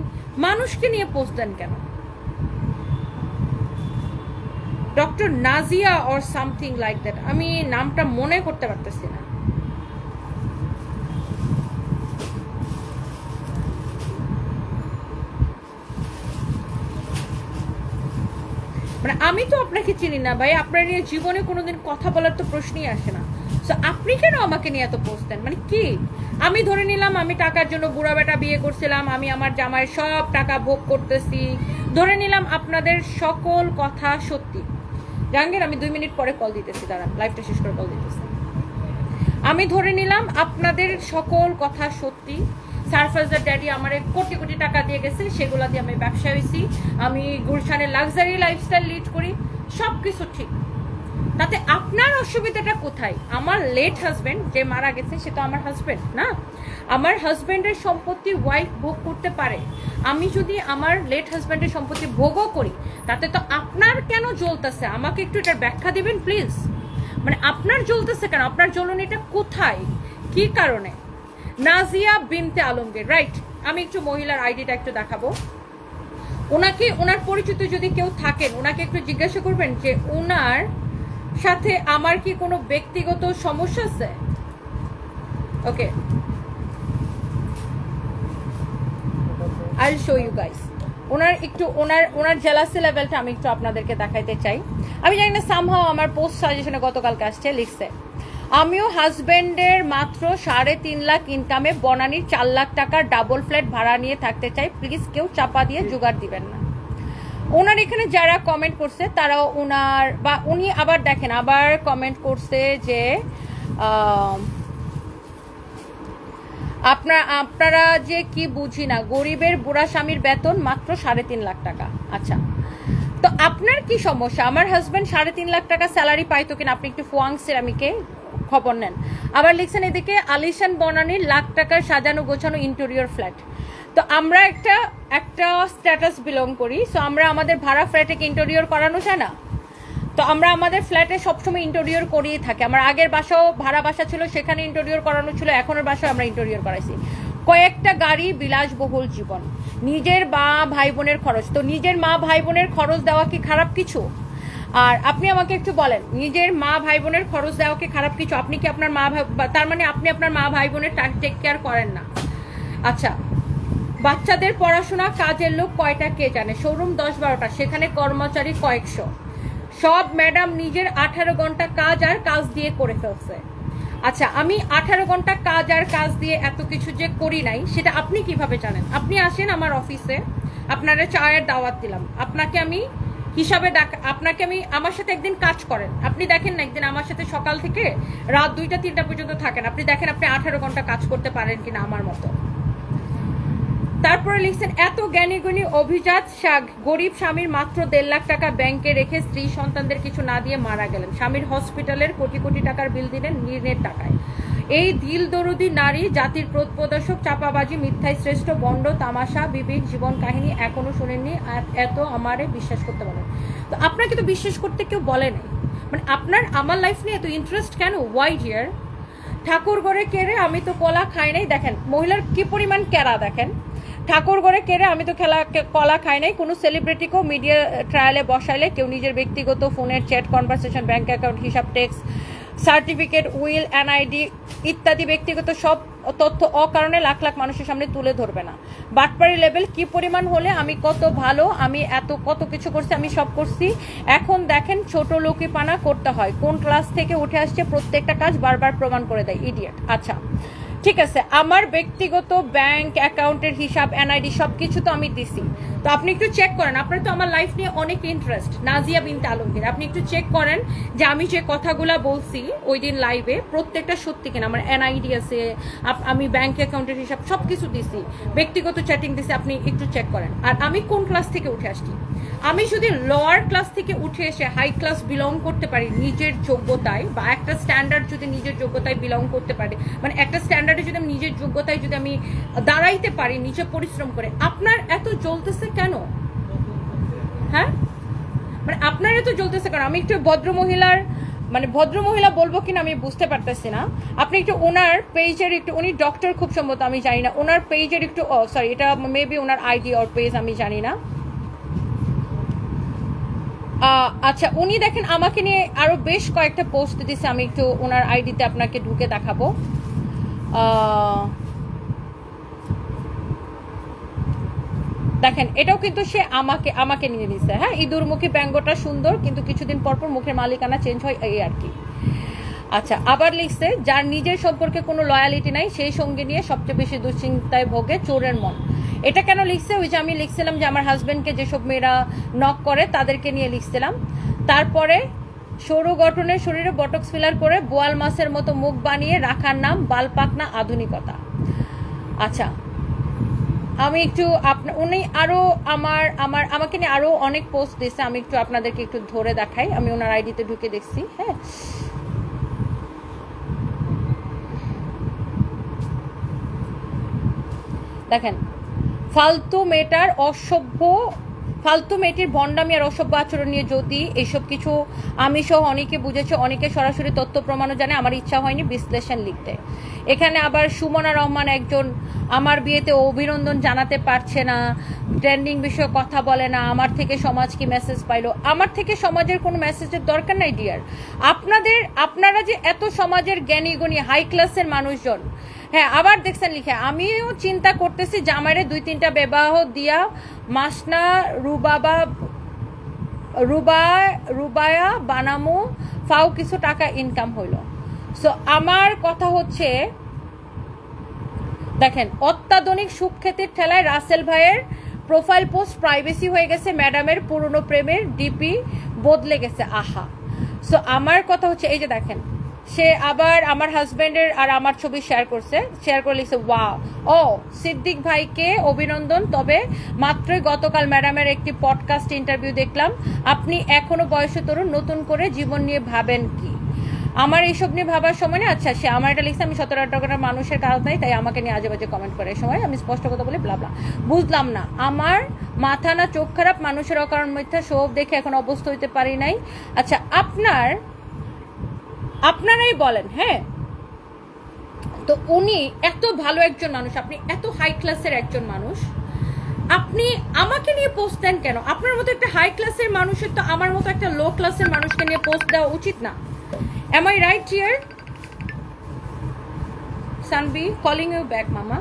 মানুষকে নিয়ে পোস্ট দেন কেন? Doctor Nazia or something like that, আমি নামটা মনে করতে পারতেছি না। মানে আমি তো আপনাকে চিনি না ভাই, আপনার নিয়ে জীবনে কোনোদিন কথা বলার তো প্রশ্নই আসে না, তো আপনি কেন আমাকে নিয়ে এত পোস্ট দেন? মানে কি? আমি ধরে নিলাম আমি টাকার জন্য বুড়া বেটা বিয়ে করছিলাম, আমি আমার জামাইয়ের সব টাকা ভোগ করতেছি, ধরে নিলাম আপনাদের সকল কথা সত্যি। জাহাঙ্গীর, আমি 2 মিনিট পরে কল দিতেছি, দাঁড়ান লাইভটা শেষ করে কল দিতেছি। আমি ধরে নিলাম আপনাদের সকল কথা সত্যি, সারফাজের ড্যাডি আমার কোটি কোটি টাকা দিয়ে গেছে, সেগুলা দিয়ে আমি ব্যবসা হয়েছি, আমি গুলশানের লাক্সারি লাইফস্টাইল লিড করি, সবকিছু ঠিক, তাতে আপনার অসুবিধাটা কোথায়? আমার লেট হাজবেন্ড যে মারা গেছে সে তো আমার হাজবেন্ড না, আমার হাজবেন্ডের সম্পত্তি ওয়াইফ ভোগ করতে পারে, আমি যদি আমার লেট হাজবেন্ডের সম্পত্তি ভোগও করি তাতে তো আপনার কেন জ্বলতেছে? আমাকে একটু এটার ব্যাখ্যা দিবেন প্লিজ। মানে আপনার জ্বলতেছে কেন? আপনার জ্বলনিটা কোথায়, কি কারণে? নাজিয়া বিনতে আলমগীর, রাইট। আমি একটু মহিলার আইডিটা একটু দেখাবো, ওনাকে, ওনার পরিচিত যদি কেউ থাকেন ওনাকে একটু জিজ্ঞাসা করবেন যে ওনার সাথে আমার কি কোনো ব্যক্তিগত সমস্যা আছে। ওকে, I'll show you guys. ওনার একটু ওনার জেলাসি লেভেলটা আমি একটু আপনাদেরকে দেখাইতে চাই। আমি জানি না, সামহাও আমার পোস্ট সাজেশনে গতকালকে আসছে, লিখছে আমিও হাজবেন্ডের মাত্র 3.5 লাখ ইনকামে বনানীর 4 লাখ টাকার ডাবল ফ্ল্যাট ভাড়া নিয়ে থাকতে চাই, প্লিজ কেউ চাপা দিয়ে জোগাড় দিবেন না। ওনার এখানে যারা কমেন্ট করছে তারাও ওনার বা উনি আবার দেখেন আবার কমেন্ট করছে যে আপনারা যে কি বুঝি না, গরিবের বুড়া স্বামীর বেতন মাত্র 3.5 লাখ টাকা। আচ্ছা, তো আপনার কি সমস্যা? আমার হাজব্যান্ড 3.5 লাখ টাকা স্যালারি পাইতো কিনা আপনি একটু ফুয়াং সেরামিকে খবর নেন। আবার লিখছেন এদিকে আলিশান বনানীর লাখ টাকার সাজানো গোছানো ইন্টেরিয়র ফ্ল্যাট। তো আমরা একটা স্ট্যাটাস বিলং করি, সো আমরা আমাদের ভাড়া ফ্ল্যাটে ইন্টেরিয়র করানো যায় না? তো আমরা আমাদের ফ্ল্যাটে সবসময় ইন্টেরিয়র করিয়ে থাকি। আমার আগের বাসাও ভাড়া বাসা ছিল, সেখানে ইন্টেরিয়র করানো ছিল, এখনের বাসাও আমরা ইন্টেরিয়র করাইছি। কয়েকটা গাড়ি, বিলাসবহুল জীবন, নিজের মা ভাই বোনের খরচ। তো নিজের মা ভাই বোনের খরচ দেওয়া কি খারাপ কিছু? আর আপনি আমাকে একটু বলেন, নিজের মা ভাই বোনের খরচ দেওয়া কি খারাপ কিছু? আপনি কি আপনার তার মানে আপনি আপনার মা ভাই বোনের টেক কেয়ার করেন না? আচ্ছা, বাচ্চাদের পড়াশোনা, কাজের লোক কয়টা কে জানে? শোরুম 10-12টা, সেখানে কর্মচারী কয়েকশো। সব ম্যাডাম নিজের 18 ঘন্টা কাজ আর কাজ দিয়ে করে ফেলছে। আচ্ছা, আমি 18 ঘন্টা কাজ আর কাজ দিয়ে এত কিছু যে করি নাই, সেটা আপনি কিভাবে জানেন? আপনি আসেন আমার অফিসে, আপনারা চায়ের দাওয়াত দিলাম, আপনাকে আমি হিসাবে আপনাকে আমি আমার সাথে একদিন কাজ করেন, আপনি দেখেন না একদিন আমার সাথে সকাল থেকে রাত 2টা-3টা পর্যন্ত থাকেন, আপনি দেখেন আপনি 18 ঘন্টা কাজ করতে পারেন কিনা আমার মতো। তারপরে লিখছেন এত জ্ঞানী গুণী অভিজাত গরিব স্বামীর মাত্র 1.5 লাখ টাকা ব্যাংকে রেখে স্ত্রী সন্তানদের কিছু না দিয়ে মারা গেলেন। স্বামীর হসপিটালের কোটি কোটি টাকার বিল দিলেন ঋণের টাকায়। এই দিল দরদি নারী জাতির প্রদর্শক, চাপাবাজি, মিথ্যায় শ্রেষ্ঠ, বন্ড, তামাশা, বিবেক, জীবন কাহিনী এখনো শোনেননি, আর এত আমারে বিশ্বাস করতে বলেন। তো আপনাকে তো বিশ্বাস করতে কেউ বলে নাই, মানে আপনার আমার লাইফ নিয়ে এত ইন্টারেস্ট কেন? Y deer? ঠাকুর ঘরে কেড়ে আমি তো কলা খাই নাই। দেখেন মহিলার কি পরিমাণ কেরা, দেখেন ঠাকুর ঘরে কেড়ে আমি তো কলা খাই নাই। কোনো সেলিব্রিটিকেও মিডিয়া ট্রায়ালে বসাইলে কেউ নিজের ব্যক্তিগত ফোনের চ্যাট, কনভারসেশন, ব্যাংক অ্যাকাউন্ট, হিসাব, ট্যাক্স, সার্টিফিকেট, উইল, এনআইডি ইত্যাদি ব্যক্তিগত সব তথ্য অকারণে লাখ লাখ মানুষের সামনে তুলে ধরবে না। বাটপাড়ি লেভেল কি পরিমাণ হলে আমি কত ভালো, আমি কত কিছু করছি, আমি সব করছি। এখন দেখেন ছোট লোকিপানা করতে হয়, কোন ক্লাস থেকে উঠে আসছে প্রত্যেকটা কাজ বারবার প্রমাণ করে দেয়, ইডিয়েট। আচ্ছা ঠিক আছে, আমার ব্যক্তিগত ব্যাংক অ্যাকাউন্টের হিসাব, এনআইডি সবকিছু তো আমি দিছি। তো আপনি একটু চেক করেন, আপনার তো আমার লাইফ নিয়ে অনেক ইন্টারেস্ট, নাজিয়া বিনতে আলমগীর, আপনি একটু চেক করেন যে আমি যে কথাগুলা বলছি ওই দিন লাইভে প্রত্যেকটা সত্যি কিনা। আমার এনআইডি আছে, আমি ব্যাংক অ্যাকাউন্টের হিসাব সবকিছু দিছি, ব্যক্তিগত চ্যাটিং দিছি, আপনি একটু চেক করেন। আর আমি কোন ক্লাস থেকে উঠে আসছি? আমি যদি লোয়ার ক্লাস থেকে উঠে এসে হাই ক্লাস বিলং করতে পারি নিজের যোগ্যতায়, বা একটা স্ট্যান্ডার্ড যদি নিজের যোগ্যতায় বিলং করতে পারি, মানে একটা স্ট্যান্ডার্ডে যদি আমি নিজের যোগ্যতায় যদি আমি দাঁড়াইতে পারি নিজে পরিশ্রম করে, আপনার এত জ্বলতেছে কেন? হ্যাঁ, মানে আপনার এত জ্বলতেছে কেন? আমি একটু ভদ্রমহিলা বলবো কিনা আমি বুঝতে পারতেছি না। আপনি একটু ওনার পেজের একটু, উনি ডক্টর খুব সম্ভবত, আমি জানি না, ওনার পেজের একটু, সরি এটা maybe owner ID or page, আমি জানি না। আচ্ছা, উনি দেখেন আমাকে নিয়ে আরো বেশ কয়েকটা পোস্ট দিছে, আমি একটু ওনার আইডিতে আপনাকে ঢুকে দেখাবো। দেখেন এটাও কিন্তু সে আমাকে নিয়ে দিছে। হ্যাঁ, ইঁদুরমুখী ব্যঙ্গটা সুন্দর, কিন্তু কিছুদিন পর পর মুখের মালিকানা চেঞ্জ হয়, এই আর কি। আচ্ছা, আবার লিখছে যার নিজের সম্পর্কে কোনো লয়ালিটি নাই সেই সঙ্গে নিয়ে সবচেয়ে বেশি দুশ্চিন্তায় ভোগে চোরের মন। এটা কেন লিখছে? ওই যে আমি লিখছিলাম যে আমার হাজবেন্ডকে যেসব মেয়েরা নক করে তাদেরকে নিয়ে লিখছিলাম। তারপরে সরু গঠনের শরীরে বটক্স ফিলার করে বোয়াল মাছের মতো মুখ বানিয়ে রাখার নাম বালপাকনা আধুনিকতা। আচ্ছা, আমি একটু উনি আরো আমাকে নিয়ে আরো অনেক পোস্ট দিচ্ছে, আমি একটু আপনাদেরকে একটু ধরে দেখাই। আমি ওনার আইডিতে ঢুকে দেখছি। হ্যাঁ, দেখেন ফালতু মেয়েটির ভণ্ডামি আর অসভ্য আচরণ নিয়ে যদি এইসব কিছু আমি সহ অনেকে বুঝেছে, অনেকে সরাসরি তথ্য প্রমাণও জানে, আমার ইচ্ছা হয়নি বিশ্লেষণ লিখতে। এখানে আবার সুমনা রহমান একজন আমার বিয়েতে অভিনন্দন জানাতে পারছে না, ট্রেন্ডিং বিষয়ে কথা বলে না, আমার থেকে সমাজ কি মেসেজ পাইলো? আমার থেকে সমাজের কোনো মেসেজের দরকার নাই ডিয়ার। আপনারা যে এত সমাজের জ্ঞানী গুণী হাই ক্লাসের মানুষজন। হ্যাঁ, আবার দেখছেন লিখে আমিও চিন্তা করতেছি জামাইরে 2-3টা বিবাহ দিয়া মাসনা রুবায়া বানামু, ফাও কিছু টাকা ইনকাম হইল। সো আমার কথা হচ্ছে, দেখেন অত্যাধুনিক সুখ্যাতির ঠেলায় রাসেল ভাইয়ের প্রোফাইল পোস্ট প্রাইভেসি হয়ে গেছে, ম্যাডামের পুরনো প্রেমের ডিপি বদলে গেছে। আহা, সো আমার কথা হচ্ছে এই যে দেখেন সে আবার আমার হাজবেন্ডের আর আমার ছবি শেয়ার করছে, শেয়ার করে লিখছে ওয়াও, ও সিদ্দিক ভাইকে অভিনন্দন, তবে মাত্রই গতকাল ম্যাডামের একটি পডকাস্ট ইন্টারভিউ দেখলাম, আপনি এখনো বয়সে তরুণ, নতুন করে জীবন নিয়ে ভাবেন কি? আমার এইসব নিয়ে ভাবার সময় না। আচ্ছা, সে আমার এটা লিখছে আমি 17-18 মানুষের কাজ নাই, তাই আমাকে নিয়ে আজে বাজে কমেন্ট করে সময় আমি স্পষ্ট কথা বলি ব্লাবলা। বুঝলাম না, আমার মাথা না চোখ খারাপ, মানুষের অকারণ মিথ্যা সব দেখে এখন অবস্থ হইতে পারি নাই। আচ্ছা, আপনারাই বলেন। হ্যাঁ, তো উনি এত ভালো একজন মানুষ, আপনি এত হাই ক্লাসের একজন মানুষ, আপনি আমাকে নিয়ে পোস্ট দেন কেন? আপনার মতো একটা হাই ক্লাসের মানুষের তো আমার মতো একটা লো ক্লাসের মানুষকে নিয়ে পোস্ট দেওয়া উচিত না। Am I right here? Sanvi, calling you back, Mama.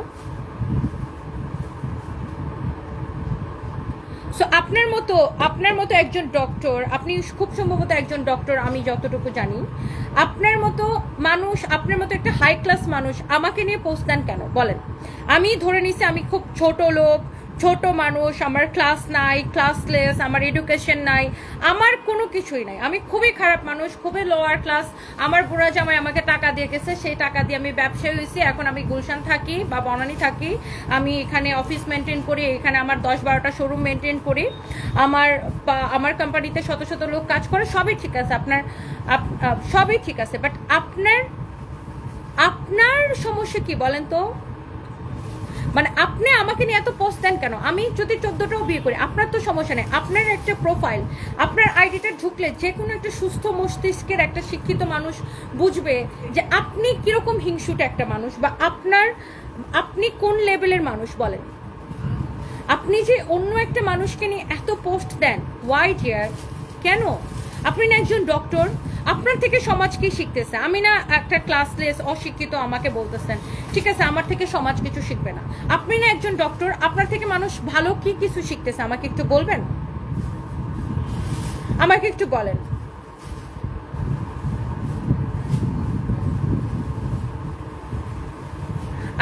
So আপনার মতো একজন ডক্টর, আপনি খুব সম্ভবত একজন ডক্টর, আমি যতটুকু জানি। আপনার মতো মানুষ, আপনার মতো একটা হাই ক্লাস মানুষ আমাকে নিয়ে পোস্ট দেন কেন বলেন? আমি ধরে নিছি আমি খুব ছোট লোক, ছোট মানুষ, আমার ক্লাস নাই, ক্লাসলেস, আমার এডুকেশন নাই, আমার কোনো কিছুই নাই, আমি খুবই খারাপ মানুষ, খুবই লোয়ার ক্লাস। আমার বুড়া জামাই আমাকে টাকা দিয়ে গেছে, সেই টাকা দিয়ে আমি ব্যবসায়ী হয়েছি, এখন আমি গুলশান থাকি বা বনানী থাকি, আমি এখানে অফিস মেনটেন করি, এখানে আমার 10-12টা শোরুম মেনটেন করি, আমার কোম্পানিতে শত শত লোক কাজ করে, সবই ঠিক আছে, সবই ঠিক আছে, বাট আপনার সমস্যা কি বলেন তো? মানে আপনি আমাকে নিয়ে এত পোস্ট দেন কেন? আমি যদি 14টাও বিয়ে করি, আপনার তো সমস্যা নেই। আপনার একটা প্রোফাইল, আপনার আইডিটা ঢুকলে যে কোনো একটা সুস্থ মস্তিষ্কের একটা শিক্ষিত মানুষ বুঝবে যে আপনি কিরকম হিংসুটে একটা মানুষ, বা আপনি কোন লেভেলের মানুষ বলেন। আপনি যে অন্য একটা মানুষকে নিয়ে এত পোস্ট দেন, ওয়াই ডিয়ার? কেন? আপনি না একজন ডক্টর, আপনার থেকে সমাজ কি শিখতেছে? আমি না একটা ক্লাসলেস অশিক্ষিত আমাকে বলতেছেন, ঠিক আছে, আমার থেকে সমাজ কিছু শিখবে না। আপনি না একজন ডক্টর, আপনার থেকে মানুষ ভালো কি কিছু শিখতেছে? আমাকে একটু বলবেন, আমাকে একটু বলেন।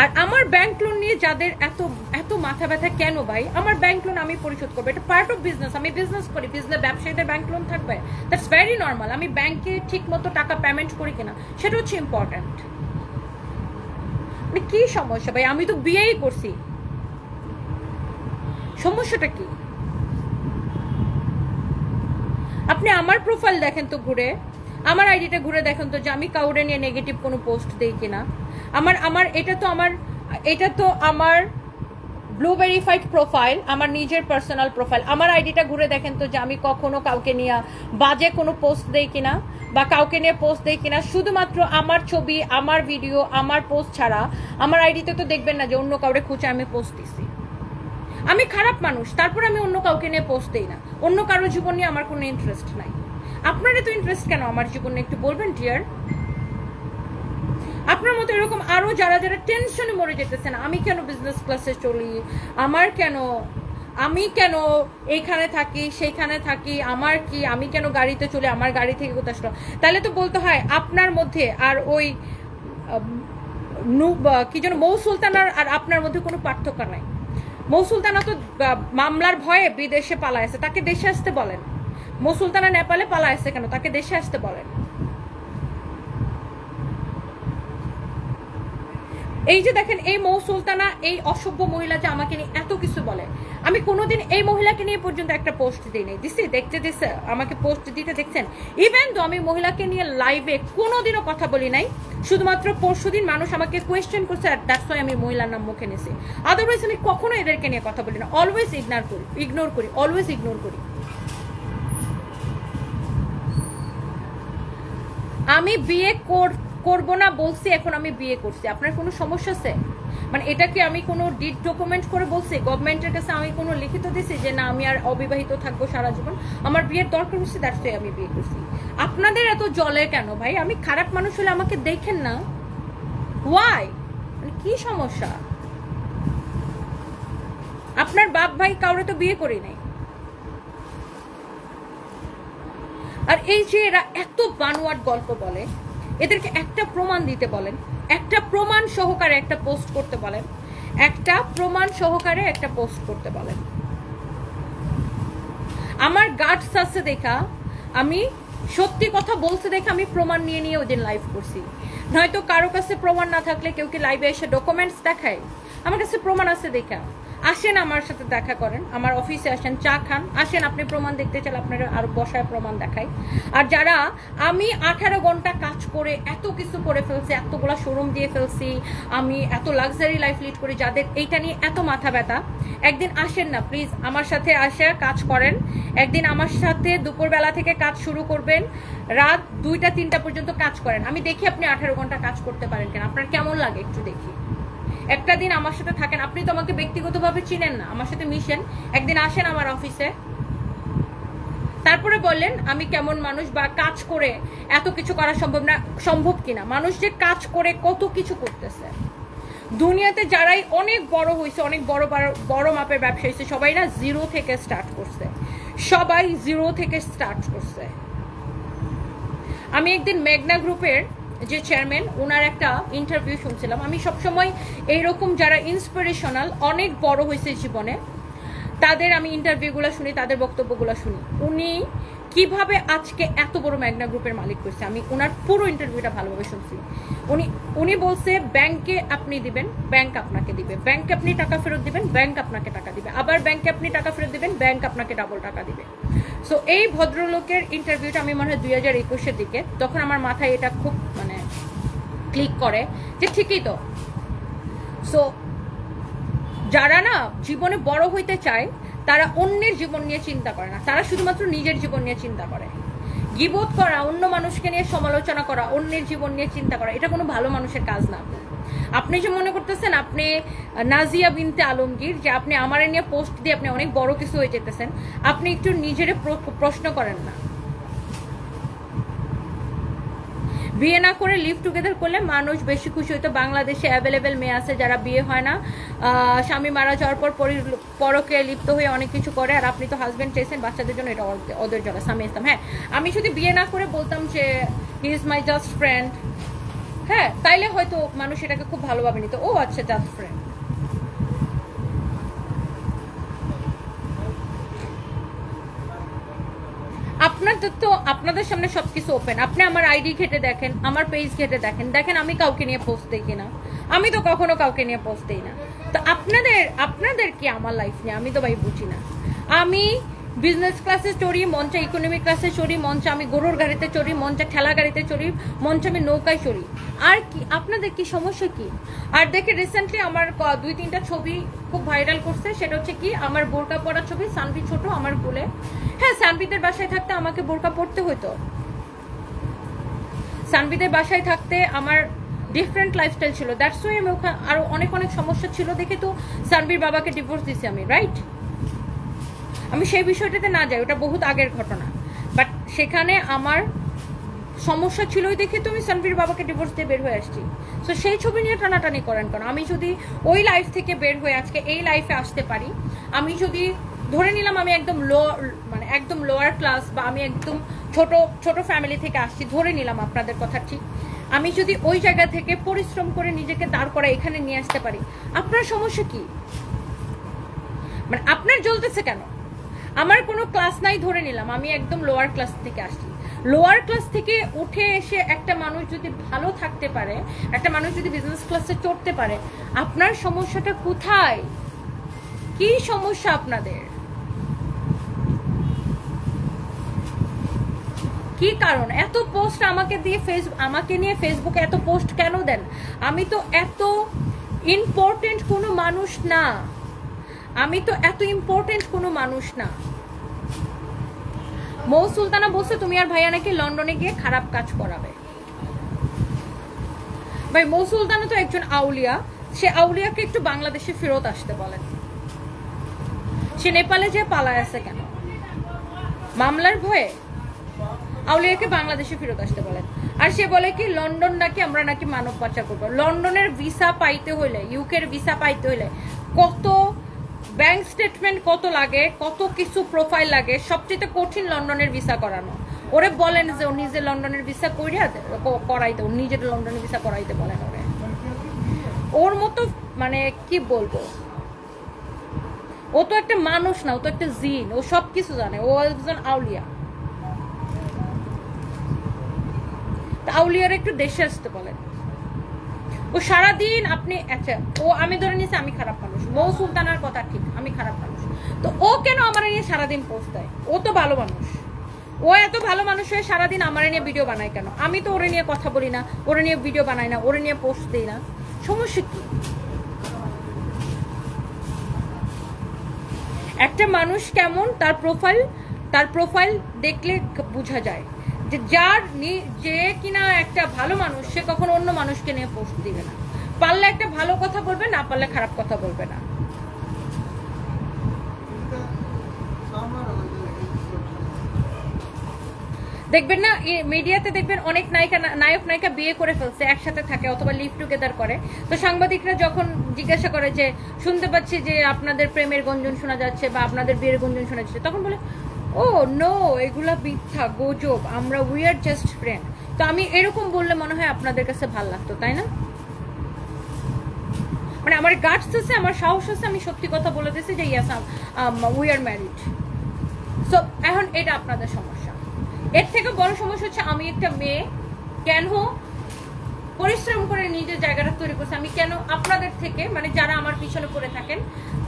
আর আমার ব্যাংক লোন নিয়ে যাদের এত এত মাথা ব্যথা কেন ভাই? আমার ব্যাংক লোন আমি পরিশোধ করবো, এটা পার্ট অফ বিজনেস, আমি বিজনেস করি, ব্যবসায়ীদের ব্যাংক লোন থাকবে, দ্যাটস ভেরি নর্মাল। আমি ব্যাংকে ঠিক মতো টাকা পেমেন্ট করি কিনা সেটা হচ্ছে ইম্পর্টেন্ট। কি সমস্যা ভাই? আমি তো বিয়েই করছি, সমস্যাটা কি? আপনি আমার প্রোফাইল দেখেন তো ঘুরে, আমার আইডিটা ঘুরে দেখেন তো যে আমি কাউরে নিয়ে নেগেটিভ কোনো পোস্ট দেই কিনা। এটা তো আমার ব্লু ভেরিফাইড প্রোফাইল, আমার নিজের পার্সোনাল প্রোফাইল। আমার আইডিটা ঘুরে দেখেন তো যে আমি কখনো কাউকে নিয়ে বাজে কোনো পোস্ট দেই কিনা বা কাউকে নিয়ে পোস্ট দেই কিনা। শুধুমাত্র আমার ছবি, আমার ভিডিও, আমার পোস্ট ছাড়া আমার আইডিতে তো দেখবেন না যে অন্য কাউরে খুঁজে আমি পোস্ট দিছি। আমি খারাপ মানুষ, তারপর আমি অন্য কাউকে নিয়ে পোস্ট দিই না, অন্য কারো জীবন নিয়ে আমার কোনো ইন্টারেস্ট নাই। আপনার এত ইন্টারেস্ট কেন আমার জীবনে একটু বলবেন ডিয়ার? আপনার মতো এরকম আরো যারা টেনশনে মরে যেতেছেন, আমি কেন বিজনেস ক্লাসে চলি, আমি কেন এইখানে থাকি সেইখানে থাকি, আমার কি, আমি কেন গাড়িতে চলি, আমার গাড়ি থেকে কোথায় আসলো, তাহলে তো বলতে হয় আপনার মধ্যে আর ওই কি যেন মৌ সুলতানার আর আপনার মধ্যে কোনো পার্থক্য নাই। মৌ সুলতানা তো মামলার ভয়ে বিদেশে পালায় আছে, তাকে দেশে আসতে বলেন। মৌ সুলতানা নেপালে পালায় আছে কেন, তাকে দেশে আসতে বলেন। এই যে দেখেন, এই মৌ সুলতানা, এই অসভ্য মহিলা যে আমাকে নিয়ে এত কিছু বলে, আমি কোনোদিন এই মহিলাকে নিয়ে পর্যন্ত একটা পোস্ট দিই নাই। দিছে আমাকে পোস্ট দিতে দেখছেন? ইভেন তো আমি মহিলাকে নিয়ে লাইভে কোনোদিনও কথা বলি নাই, শুধুমাত্র পরশুদিন মানুষ আমাকে কোয়েশ্চেন করছে আর দ্যাটস ওয়াই আমি মহিলার নাম মুখে নিয়েছি। আদারওয়াইজ আমি কখনো এদেরকে নিয়ে কথা বলি না, অলওয়েজ ইগনোর করি। আমি বিয়ে করবো না বলছি, এখন আমি বিয়ে করছি, আপনার কোনো সমস্যা আছে? মানে এটা কি আমি কোনো ডিড ডকুমেন্ট করে বলছি? গভর্নমেন্টের কাছে আমি কোনো লিখিত দিছি যে না আমি আর অবিবাহিত থাকবো সারা জীবন, আমার বিয়ের দরকার হচ্ছে, দ্যাটস ওয়াই আমি বিয়ে করছি। আপনাদের এত জলে কেন ভাই? আমি খারাপ মানুষ হলে আমাকে দেখেন না, ওয়াই? মানে কি সমস্যা? আপনার বাপ ভাই কাউরে তো বিয়ে করি নাই। আর এই যে এরা এত বানোয়াট গল্প বলে, এদেরকে একটা প্রমাণ দিতে বলেন, একটা প্রমাণ সহকারে একটা পোস্ট করতে বলেন, আমার গাটস আছে দেখা আমি সত্যি কথা বলছে দেখে আমি প্রমাণ নিয়ে নিয়ে ওই দিন লাইভ করছি। নয়তো কারো কাছে প্রমাণ না থাকলে কেউ কি লাইভে এসে ডকুমেন্টস দেখায়? আমার কাছে প্রমাণ আছে দেখা। আসেন আমার সাথে দেখা করেন, আমার অফিসে আসেন, চা খান, আসেন আপনি প্রমাণ দেখতে চাইলে আপনারা আর বসায় প্রমাণ দেখাই। আর যারা আমি 18 ঘন্টা কাজ করে এত কিছু করে ফেলছি, এতগুলা শোরুম দিয়ে ফেলছি, আমি এত লাক্সারি লাইফ লিড করি, যাদের এইটা নিয়ে এত মাথা ব্যথা, একদিন আসেন না প্লিজ আমার সাথে আসে কাজ করেন। একদিন আমার সাথে দুপুরবেলা থেকে কাজ শুরু করবেন, রাত 2টা-3টা পর্যন্ত কাজ করেন। আমি দেখি আপনি 18 ঘন্টা কাজ করতে পারেন কেন, আপনার কেমন লাগে একটু দেখি। একটা দিন আমার সাথে থাকেন, আপনি তো আমাকে ব্যক্তিগতভাবে চিনেন না, আমার সাথে মিশেন, একদিন আসেন আমার অফিসে, তারপরে বললেন আমি কেমন মানুষ বা কাজ করে এত কিছু করা সম্ভব কিনা। মানুষ যে কাজ করে কত কিছু করতেছে দুনিয়াতে, যারাই অনেক বড় হয়েছে, অনেক বড় মাপের ব্যবসা হয়েছে, সবাই না জিরো থেকে স্টার্ট করছে, সবাই জিরো থেকে স্টার্ট করছে। আমি একদিন মেঘনা গ্রুপের যে চেয়ারম্যান, ওনার একটা ইন্টারভিউ শুনছিলাম। আমি সবসময় এইরকম যারা ইন্সপিরেশনাল, অনেক বড় হয়েছে জীবনে, তাদের আমি ইন্টারভিউগুলো শুনি, তাদের বক্তব্যগুলো শুনি। উনি কিভাবে আজকে এত বড় মেঘনা গ্রুপের মালিক হয়েছে, আমি ওনার পুরো ইন্টারভিউটা ভালোভাবে শুনছি। উনি বলছে ব্যাংকে আপনি দিবেন, ব্যাংক আপনাকে দিবে, ব্যাংকে আপনি টাকা ফেরত দিবেন, ব্যাংক আপনাকে টাকা দিবে, আবার ব্যাংকে আপনি টাকা ফেরত দিবেন, ব্যাংক আপনাকে ডাবল টাকা দিবে। সো এই ভদ্রলোকের ইন্টারভিউটা আমি মনে হয় 2021-এর দিকে, তখন আমার মাথায় এটা খুব মানে ক্লিক করে যে ঠিকই তো। সো যারা না জীবনে বড় হইতে চায় তারা অন্যের জীবন নিয়ে চিন্তা করে না, তারা শুধুমাত্র নিজের জীবন নিয়ে চিন্তা করে। গীবত করা, অন্য মানুষকে নিয়ে সমালোচনা করা, অন্যের জীবন নিয়ে চিন্তা করা, এটা কোনো ভালো মানুষের কাজ না। আপনি যে মনে করতেছেন আপনি নাজিয়া বিনতে আলমগীর, যে আপনি আমার নিয়ে পোস্ট দিয়ে আপনি অনেক বড় কিছু হয়ে যেতেছেন, আপনি একটু নিজের প্রশ্ন করেন না। বিয়ে না করে লিভ টুগেদার করলে মানুষ বেশি খুশি হইতো। বাংলাদেশে অ্যাভেলেবেল মেয়ে আছে যারা বিয়ে হয় না, স্বামী মারা যাওয়ার পর পরকে লিপ্ত হয়ে অনেক কিছু করে, আর আপনি তো হাজবেন্ড চেয়েছেন বাচ্চাদের জন্য, এটা ওদের জন্য স্বামী ইসলাম। হ্যাঁ, আমি যদি বিয়ে না করে বলতাম যে he is my just friend, হ্যাঁ, তাইলে হয়তো মানুষ এটাকে খুব ভালোভাবে নিত, ও আচ্ছা জাস্ট ফ্রেন্ড। আপনাদের সামনে সবকিছু ওপেন। আপনি আমার আইডি ঘেটে দেখেন, আমার পেজ ঘেটে দেখেন, দেখেন আমি কাউকে নিয়ে পোস্ট দিই কিনা। আমি তো কখনো কাউকে নিয়ে পোস্ট দিই না। তো আপনাদের কি আমার লাইফ নিয়ে, আমি তো ভাই বুঝি না। আমি বিজনেস ক্লাসে চড়ি, মঞ্চে ইকোনমি ক্লাসে চড়ি, মঞ্চে আমি গরুর গাড়িতে চড়ি, মঞ্চে ঠেলা গাড়িতে চড়ি, মঞ্চে আমি নৌকায় চড়ি। আর কি আপনাদের কি সমস্যা কি? আর দেখে রিসেন্টলি আমার 2-3টা ছবি খুব ভাইরাল করছে, সেটা হচ্ছে কি আমার বোরকা পরা ছবি, সানভি ছোট আমার কোলে। হ্যাঁ, সানভিদের বাসায় থাকতে আমাকে বোরকা পরতে হতো, সানভিদের বাসায় থাকতে আমার ডিফারেন্ট লাইফস্টাইল ছিল, দ্যাটস ওয়াই আমি ওখানে আরো অনেক সমস্যা ছিল দেখে তো সানভির বাবাকে ডিভোর্স দিছি আমি, রাইট? আমি সেই বিষয়টাতে না যাই, ওটা বহুত আগের ঘটনা, বাট সেখানে আমার সমস্যা ছিলই দেখে তো আমি সানভির বাবাকে ডিভোর্স দিয়ে বের হয়ে আসছি। সো সেই ছবি নিয়ে টানাটানি করেন কেন? আমি যদি ওই লাইফ থেকে বের হয়ে আজকে এই লাইফে আসতে পারি, আমি যদি ধরে নিলাম আমি একদম লোয়ার ক্লাস বা আমি একদম ছোট ফ্যামিলি থেকে আসছি, ধরে নিলাম আপনাদের কথা ঠিক, আমি যদি ওই জায়গা থেকে পরিশ্রম করে নিজেকে দাঁড় করা এখানে নিয়ে আসতে পারি, আপনার সমস্যা কি? মানে আপনার জ্বলতেছে কেন? আমার কোনো ক্লাস নাই, ধরে নিলাম আমি একদম লোয়ার ক্লাস থেকে আসছি, লোয়ার ক্লাস থেকে উঠে এসে একটা মানুষ যদি ভালো থাকতে পারে, একটা মানুষ যদি বিজনেস ক্লাসে চড়তে পারে, আপনার সমস্যাটা কোথায়? কি সমস্যা আপনাদের? কি কারণ এত পোস্ট আমাকে নিয়ে ফেসবুকে এত পোস্ট কেন দেন? আমি তো এত ইম্পর্টেন্ট কোনো মানুষ না, মৌ সুলতানা বলছে তুমি আর ভাইয়া নাকি লন্ডনে গিয়ে খারাপ কাজ করাবে। ভাই, মৌ সুলতানা তো একজন আউলিয়া, সে আউলিয়াকে একটু বাংলাদেশে ফেরত আসতে বলেন। সে নেপালে যে পালায় আছে কেন? মামলার ভয়ে? আউলিয়াকে বাংলাদেশে ফেরত আসতে বলেন। আর সে বলে কি লন্ডন নাকি আমরা নাকি মানব পাচার করবো। লন্ডনের ভিসা পাইতে হইলে, ইউকের ভিসা পাইতে হইলে কত ব্যাংক স্টেটমেন্ট কত লাগে, কত কিছু প্রোফাইল লাগে, সবচেয়ে কঠিন লন্ডনের ভিসা করানো। ওরে বলেন যে ও নিজে লন্ডনের ভিসা করাইতে, ও নিজের লন্ডনের ভিসা করাইতে বলেন ওরে। ওর মতো মানে কি বলবো, ও তো একটা মানুষ না, ও তো একটা জিন, ও সবকিছু জানে, ও একজন আউলিয়া। আউলিয়ার একটু দেশে আসতে বলেন। ও সারাদিন আপনি আচ্ছা ও আমি ধরে নিয়েছি আমি খারাপ মানুষ, মৌ সুলতানার কথা ঠিক আমি খারাপ মানুষ, তো ও কেন আমার নিয়ে সারাদিন পোস্ট দেয়? ও তো ভালো মানুষ, ও এত ভালো মানুষ হয়ে সারাদিন আমার নিয়ে ভিডিও বানায় কেন? আমি তো ওরে নিয়ে কথা বলি না, ওরে নিয়ে ভিডিও বানাই না, ওরে নিয়ে পোস্ট দিই না, সমস্যা কি? একটা মানুষ কেমন তার প্রোফাইল দেখলে বোঝা যায় যে যে কিনা একটা ভালো মানুষ সে কখনো অন্য মানুষকে নিয়ে পোস্ট দিবে না। পারলে একটা ভালো কথা বলবে, না পারলে খারাপ কথা বলবে না। দেখবেন না মিডিয়াতে দেখবেন অনেক নায়ক নায়িকা বিয়ে করে ফেলছে, একসাথে থাকে অথবা লিভ টুগেদার করে, তো সাংবাদিকরা যখন জিজ্ঞাসা করে যে শুনতে পাচ্ছি যে আপনাদের প্রেমের গুঞ্জন শোনা যাচ্ছে বা আপনাদের বিয়ের গুঞ্জন শোনা যাচ্ছে, তখন বলে ও নো এগুলা মিথ্যা গুজব, আমরা উই আর জাস্ট ফ্রেন্ড। তো আমি এরকম বললে মনে হয় আপনাদের কাছে ভালো লাগতো, তাই না? মানে আমার গাটস আছে, আমার সাহস আছে, আমি সত্যি কথা বলে দিয়েছি যে yes we are married. So এখন এটা আপনাদের সমস্যা। এর থেকে বড় সমস্যা হচ্ছে আমি একটা মেয়ে, কেন পরিশ্রম করে নিজের জায়গাটা তৈরি করছি, আমি কেন আপনাদের থেকে মানে যারা আমার পিছনে পড়ে থাকেন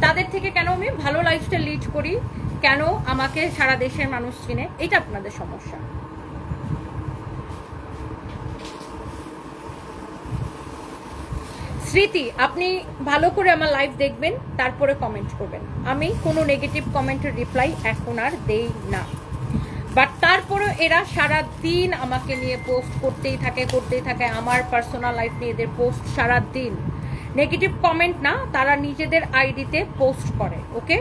তাদের থেকে কেন আমি ভালো লাইফস্টাইল লিড করি, কেন আমাকে সারা দেশের মানুষ চিনে, এটা আপনাদের সমস্যা। স্মৃতি আপনি ভালো করে আমার লাইভ দেখবেন, তারপরে কমেন্ট করবেন। আমি কোনো নেগেটিভ কমেন্টের রিপ্লাই এখন আর দেই না, বাট তারপরে এরা সারা দিন আমাকে নিয়ে পোস্ট করতেই থাকে আমার পার্সোনাল লাইফ নিয়ে এদের পোস্ট সারা দিন। নেগেটিভ কমেন্ট না, তারা নিজেদের আইডিতে পোস্ট করে, ওকে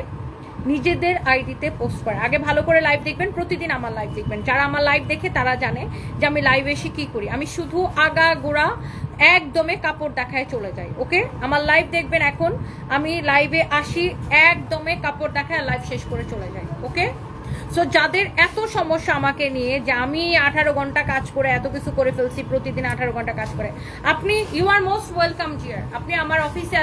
নিজেদের আইডিতে পোস্ট করে। আগে ভালো করে লাইভ দেখবেন, প্রতিদিন আমার লাইভ দেখবেন। যারা আমার লাইভ দেখে তারা জানে যে আমি লাইভে এসে কি করি, আমি শুধু আগা গোড়া একদমে কাপড় দেখায় চলে যাই, ওকে আমার লাইভ দেখবেন। এখন আমি লাইভে আসি একদমে কাপড় দেখায় লাইভ শেষ করে চলে যাই, ওকে। সো যাদের এত সমস্যা আমাকে নিয়ে যে আমি 18 ঘন্টা কাজ করে এত কিছু করে ফেলছি, প্রতিদিন 18 ঘন্টা কাজ করে, আপনি ইউ আর মোস্ট ওয়েলকাম জিয়ার। আপনি আমার অফিসে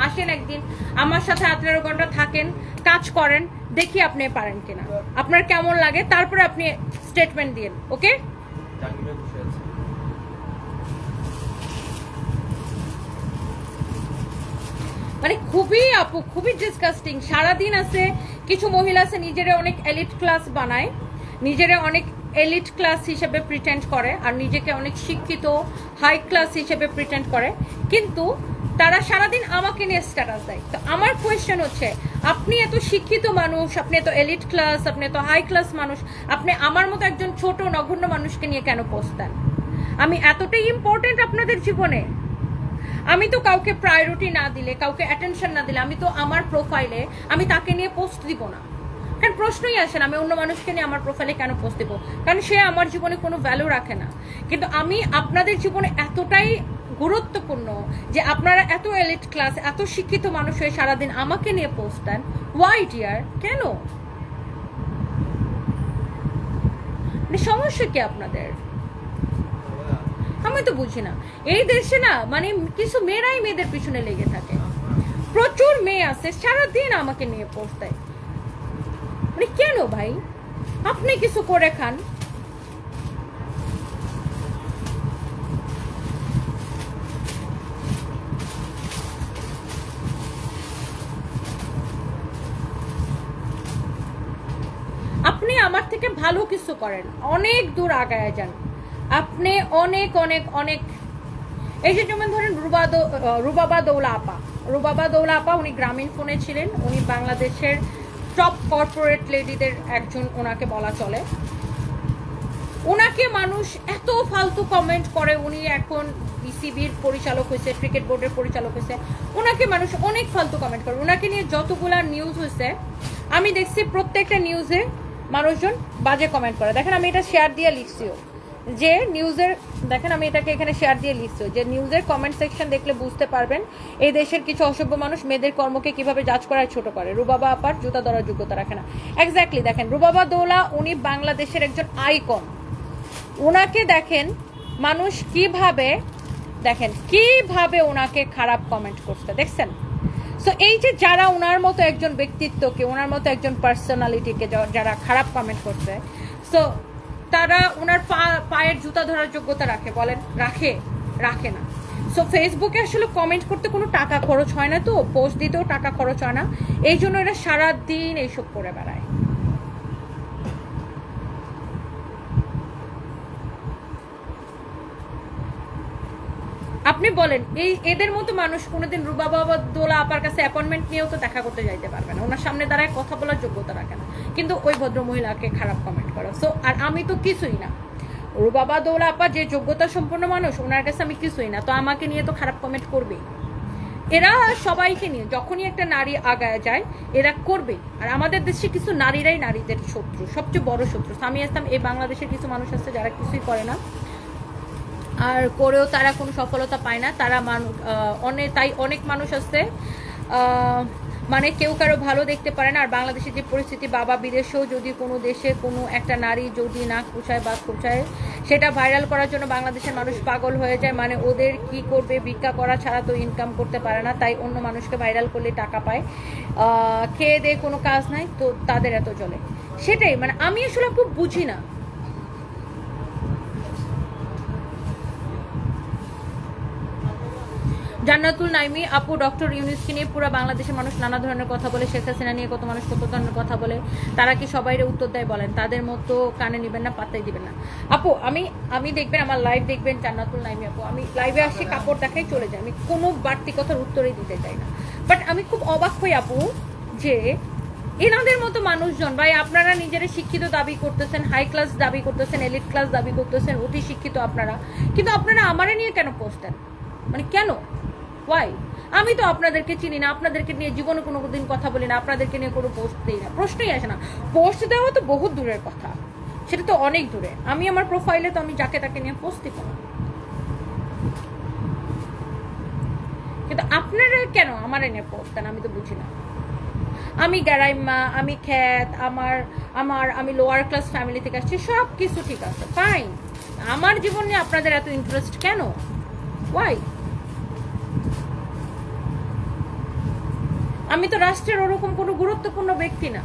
আসেন একদিন, আমার সাথে 18 ঘন্টা থাকেন, কাজ করেন, দেখি আপনি পারেন কিনা, আপনার কেমন লাগে, তারপরে আপনি স্টেটমেন্ট দিন, ওকে। মানে খুবই আপু খুবই ডিসকাস্টিং। সারাদিন আছে কিছু মহিলা আছে নিজেরা অনেক এলিট ক্লাস বানায়, নিজেরা অনেক এলিট ক্লাস হিসেবে প্রিটেন্ড করে আর নিজেকে অনেক শিক্ষিত হাই ক্লাস হিসেবে প্রিটেন্ড করে, কিন্তু তারা সারাদিন আমাকে নিয়ে স্ট্যাটাস দেয়। তো আমার কোয়েশ্চেন হচ্ছে, আপনি এত শিক্ষিত মানুষ, আপনি এত এলিট ক্লাস, আপনি এত হাই ক্লাস মানুষ, আপনি আমার মতো একজন ছোট নগণ্য মানুষকে নিয়ে কেন পোস্ট দেন? আমি এতটাই ইম্পর্টেন্ট আপনাদের জীবনে? আমি তো কাউকে প্রায়োরিটি না দিলে, কাউকে অ্যাটেনশন না দিলে, আমি তো আমার প্রোফাইলে আমি তাকে নিয়ে পোস্ট দিব না। কারণ প্রশ্নই আসে না আমি অন্য মানুষকে নিয়ে আমার প্রোফাইলে কেন পোস্ট দিব, কারণ সে আমার জীবনে কোনো ভ্যালু রাখে না। কিন্তু আমি আপনাদের জীবনে এতটাই গুরুত্বপূর্ণ যে আপনারা এত এলিট ক্লাস, এত শিক্ষিত মানুষ হয়ে সারাদিন আমাকে নিয়ে পোস্ট দেন। Y deer? কেন? সমস্যা কি আপনাদের? আমি তো বুঝি না। এই দেশে না মানে কিছু মেয়েরাই মেয়েদের পিছনে লেগে থাকে, প্রচুর মেয়ে আছে সারাদিন আমাকে নিয়ে পোস্ট দেয়। মানে কেন ভাই? আপনি কিছু করে খান। আপনি আমার থেকে ভালো কিছু করেন, অনেক দূর আগায় যান আপনি, অনেক অনেক অনেক। এই যে যেমন ধরেন রুবাবা দৌলা আপা, উনি গ্রামীণ ফোনে ছিলেন, উনি বাংলাদেশের টপ কর্পোরেট লেডিদের একজন ওনাকে বলা চলে। ওনাকে মানুষ এত ফালতু কমেন্ট করে, উনি এখন বিসিবির পরিচালক হয়েছে, ক্রিকেট বোর্ডের পরিচালক হয়েছে, ওনাকে মানুষ অনেক ফালতু কমেন্ট করে। ওনাকে নিয়ে যতগুলা নিউজ হয়েছে আমি দেখছি প্রত্যেকটা নিউজে মানুষজন বাজে কমেন্ট করে। দেখেন আমি এটা শেয়ার দিয়ে লিখছিও যে নিউজের, দেখেন আমি এটাকে এখানে শেয়ার দিয়ে লিখছিও যে নিউজের কমেন্ট সেকশন দেখলে বুঝতে পারবেন এই দেশের কিছু অসভ্য মানুষ মেয়েদের কর্মকে কিভাবে জাজ করায় ছোট করে। রুবাবা আপার জুতা ধরার যোগ্যতা রাখে না। এক্স্যাক্টলি দেখেন রুবাবা দৌলা উনি বাংলাদেশের একজন আইকন, ওনাকে দেখেন মানুষ কিভাবে, দেখেন কিভাবে ওনাকে খারাপ কমেন্ট করছে, দেখছেন? সো এই যে যারা ওনার মতো একজন ব্যক্তিত্বকে, ওনার মতো একজন পার্সোনালিটিকে যারা খারাপ কমেন্ট করছে, সো তারা ওনার পায়ের জুতা ধরার যোগ্যতা রাখে? বলেন রাখে না। সো ফেসবুকে আসলে কমেন্ট করতে কোনো টাকা খরচ হয় না, তো পোস্ট দিতেও টাকা খরচ হয় না, এই জন্য এরা সারাদিন এইসব করে বেড়ায়। আপনি বলেন এদের মতো মানুষ কোনোদিন রুবাবাদোলা আপার কাছে অ্যাপয়েন্টমেন্ট নিয়েও তো দেখা করতে যাইতে পারবে না, ওনার সামনে দাঁড়ায় কথা বলার যোগ্যতা রাখে না, কিন্তু ওই ভদ্র মহিলাকে খারাপ কমেন্ট করো। সো আর আমি তো কিছুই না, রুবাবাদোলা আপা যে যোগ্যতা সম্পন্ন মানুষ, ওনার কাছে আমি কিছুই না, তো আমাকে নিয়ে তো খারাপ কমেন্ট করবেই। এরা সবাইকে নিয়ে যখনই একটা নারী আগায় যায় এরা করবে। আর আমাদের দেশে কিছু নারীরাই নারীদের শত্রু, সবচেয়ে বড় শত্রু। সামিয়া ইসলাম, এই বাংলাদেশের কিছু মানুষ আছে যারা কিছুই করে না, আর করেও তারা কোনো সফলতা পায় না। তারা তাই অনেক মানুষ আছে মানে কেউ কারো ভালো দেখতে পারে না। আর বাংলাদেশের যে পরিস্থিতি, বাবা বিদেশেও যদি কোনো দেশে কোনো একটা নারী যদি নাক কুচায় বা কুচায়, সেটা ভাইরাল করার জন্য বাংলাদেশের মানুষ পাগল হয়ে যায়। মানে ওদের কি করবে, ভিক্ষা করা ছাড়া তো ইনকাম করতে পারে না, তাই অন্য মানুষকে ভাইরাল করলে টাকা পায়, খেয়ে দেয়ে কোনো কাজ নাই, তো তাদের এত চলে। সেটাই মানে আমি আসলে খুব বুঝি না। জান্নাতুল নাইমি আপু, ডক্টর ইউনূসকে নিয়ে পুরো বাংলাদেশের মানুষ নানা ধরনের কথা বলে, শেখ হাসিনা নিয়ে কত মানুষ কত ধরনের কথা বলে, তারা কি সবাইরে উত্তর দেয়? বলেন। তাদের মতো কানে নেবেন না, পাত্তাই দিবেন না। আপু আমি দেখবেন আমার লাইভ দেখবেন, জান্নাতুল নাইমি আপু, আমি লাইভে আসি কাপড় দেখাই চলে যাই, আমি কোনো বাড়তি কথার উত্তরই দিতে চাই না। বাট আমি খুব অবাক হই আপু যে এনাদের মতো মানুষজন, ভাই আপনারা নিজেরা শিক্ষিত দাবি করতেছেন, হাই ক্লাস দাবি করতেছেন, এলিট ক্লাস দাবি করতেছেন, অতি শিক্ষিত আপনারা, কিন্তু আপনারা আমারে নিয়ে কেন পোস্ট দেন? মানে কেন? ওয়াই? আমি তো আপনাদেরকে চিনি না, আপনাদেরকে নিয়ে জীবনে কোনো দিন কথা বলি না, আপনাদেরকে নিয়ে কোনো পোস্ট দিই না, প্রশ্নই আসে না। পোস্ট দেওয়া তো বহুত দূরের কথা, সেটা তো অনেক দূরে। আমি আমার প্রোফাইলে তো আমি যাকে তাকে নিয়ে পোস্ট দিব না, কিন্তু আপনারা কেন আমার নিয়ে পোস্ট দেন আমি তো বুঝি না। আমি গ্যারাইমা, আমি খ্যাত, আমি লোয়ার ক্লাস ফ্যামিলি থেকে আসছি, সব কিছু ঠিক আছে, ফাইন। আমার জীবন নিয়ে আপনাদের এত ইন্টারেস্ট কেন? ওয়াই? আমি তো রাষ্ট্রের ওরকম কোনো গুরুত্বপূর্ণ ব্যক্তি না,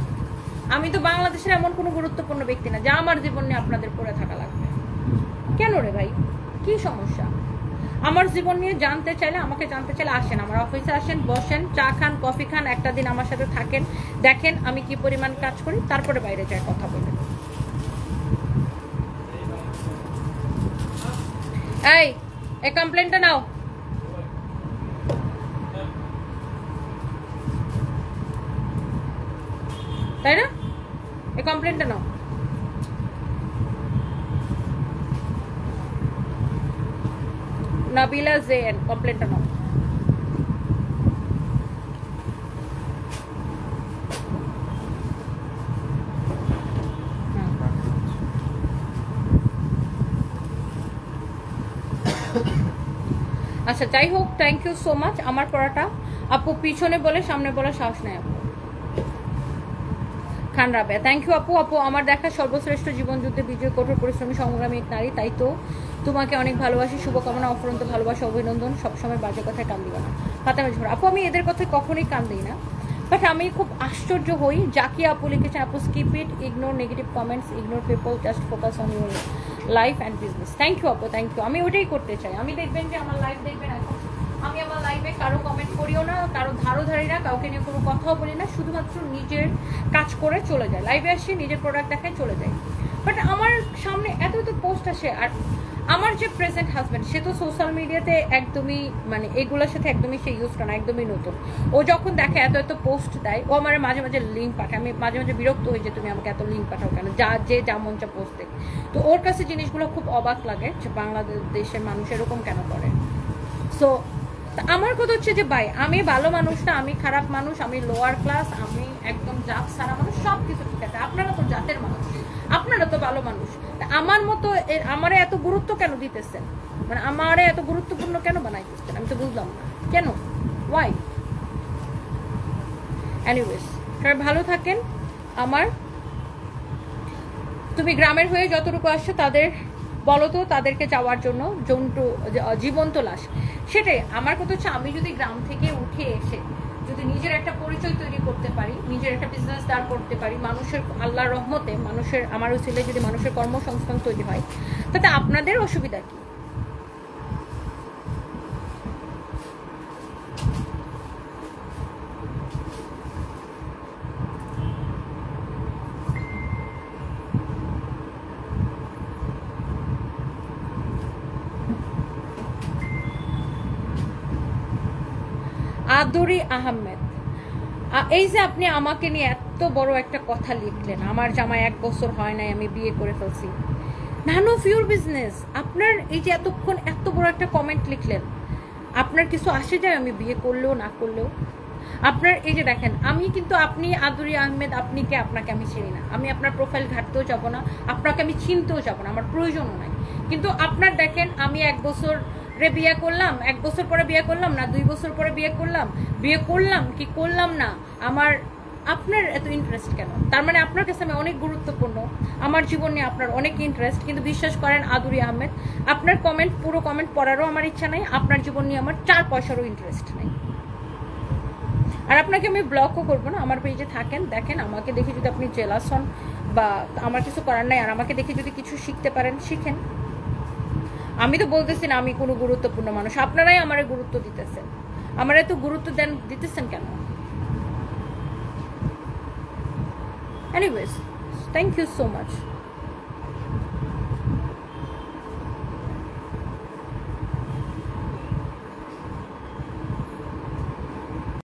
আমি তো বাংলাদেশের এমন কোনো গুরুত্বপূর্ণ ব্যক্তি না যা আমার জীবন নিয়ে আপনাদের পড়ে থাকা লাগবে। কেন রে ভাই, কি সমস্যা? আমার জীবন নিয়ে জানতে চাইলে, আমাকে জানতে চাইলে আসেন, আমার অফিসে আসেন, বসেন, চা খান, কফি খান, একটা দিন আমার সাথে থাকেন, দেখেন আমি কি পরিমাণ কাজ করি, তারপরে বাইরে যায় কথা বলেন। এই কমপ্লেনটা নাও। তাই না? এই কমপ্লেনটা নাও। নাবিলা জেন, কমপ্লেনটা নাও। আচ্ছা যাই হোক, থ্যাংক ইউ সো মাচ। আমার পড়াটা আপু পিছনে বলে সামনে বলার সাহস নেই আপু। খান রাবেয়া, থ্যাংক ইউ আপু। আপু আমার দেখা সর্বশ্রেষ্ঠ জীবনযুদ্ধে বিজয়, কঠোর পরিশ্রমী সংগ্রামী এক নারী, তাই তো তোমাকে অনেক ভালোবাসি, শুভকামনা, অফুরন্ত ভালোবাসা, অভিনন্দন, সবসময় বাজে কথায় কান দিবা না। ফাতেমা ঝোর আপু, আমি এদের কথায় কখনোই কান দিই না, বাট আমি খুব আশ্চর্য হই। জাকিয়া আপু লিখেছেন, আপু skip it, ignore negative comments, ignore people, just focus on your life and business. Thank you আপু, থ্যাংক ইউ। আমি ওটাই করতে চাই। আমি দেখবেন যে আমার লাইফ দেখবেন এখন, আমি আমার লাইফে কারো কমেন্ট করিও না, কারো ধারো ধারি না, কাউকে নিয়ে কোনো কথাও বলি না, শুধুমাত্র নিজের কাজ করে চলে যায়। লাইভে আসি, নিজের প্রোডাক্ট দেখায়, চলে যায়। বাট আমার সামনে এত এত পোস্ট আসে, আর আমার যে প্রেজেন্ট হাজব্যান্ড সে তো সোশ্যাল মিডিয়াতে একদমই মানে এগুলোর সাথে একদমই সে ইউজ করে না, একদমই নতুন। ও যখন দেখে এত এত পোস্ট দেয়, ও আমার মাঝে মাঝে লিঙ্ক পাঠায়, আমি মাঝে মাঝে বিরক্ত হই যে তুমি আমাকে এত লিঙ্ক পাঠাও কেন, যা মন চা পোস্ট দেখ। তো ওর কাছে জিনিসগুলো খুব অবাক লাগে যে বাংলাদেশের মানুষ এরকম কেন করে। সো আমার কথা হচ্ছে যে ভাই আমি ভালো মানুষ না, আমি খারাপ মানুষ, আমি লোয়ার ক্লাস, আমি একদম জাত সারা মানুষ, সব কিছু ঠিক আছে। আপনারা তো জাতের মানুষ, আপনারা তো ভালো মানুষ, আমার মতো আমারে এত গুরুত্ব কেন দিতেছেন? মানে আমারে এত গুরুত্বপূর্ণ কেন বানাইতেছেন? আমি তো বুঝলাম না কেন, ওয়াই? এনিওয়েজ, সবাই ভালো থাকেন। আমার তুমি গ্রামের হয়ে যতটুকু আসছো তাদের বলো তো, তাদেরকে যাওয়ার জন্য জীবন্ত লাশ, সেটাই আমার কথা হচ্ছে। আমি যদি গ্রাম থেকে উঠে এসে যদি যদি নিজের একটা পরিচয় তৈরি করতে পারি, নিজের একটা বিজনেস দাঁড় করতে পারি, মানুষের আল্লাহর রহমতে মানুষের আমার উচিলে যদি মানুষের কর্মসংস্থান তৈরি হয়, তাতে আপনাদের অসুবিধা কি? আদরি আহমেদ, এই যে আপনি আমাকে নিয়ে এত বড় একটা কথা লিখলেন, আমার জামাই 1 বছর হয় নাই, আমি বিয়ে করে ফেলছি, নান অফ ইউর বিজনেস। আপনার এই যে এতক্ষণ এত বড় একটা কমেন্ট লিখলেন, আপনার কিছু আসে যায় আমি বিয়ে করলেও না করলেও? আপনার এই যে দেখেন, আমি কিন্তু আপনি আদরি আহমেদ, আপনি কে? আপনাকে আমি চিনি না, আমি আপনার প্রোফাইল ঘাটতেও যাব না, আপনাকে আমি চিনতেও যাব না, আমার প্রয়োজনও নাই। কিন্তু আপনার দেখেন, আমি 1 বছর বিয়ে করলাম, 1 বছর পরে বিয়ে করলাম না, 2 বছর পরে বিয়ে করলাম কি করলাম না, আমার আপনার এত ইন্টারেস্ট কেন? তার মানে আপনার কাছে আমি অনেক গুরুত্বপূর্ণ, আমার জীবন নিয়ে আপনার অনেক ইন্টারেস্ট। কিন্তু বিশ্বাস করেন আদরি আহমেদ, আপনার কমেন্ট, পুরো কমেন্ট পড়ারও আমার ইচ্ছা নাই, আপনার জীবন নিয়ে আমার 4 পয়সারও ইন্টারেস্ট নাই। আর আপনাকে আমি ব্লকও করবো না, আমার পেজে থাকেন, দেখেন, আমাকে দেখে যদি আপনি জেলাস হন বা আমার কিছু করার নাই, আর আমাকে দেখে যদি কিছু শিখতে পারেন শিখেন। আমি তো বলতেছি না আমি কোনো গুরুত্বপূর্ণ মানুষ, আপনারাই আমারে গুরুত্ব দিতেছেন। আমার এত গুরুত্ব দিতেছেন কেন? Anyways, thank you so much.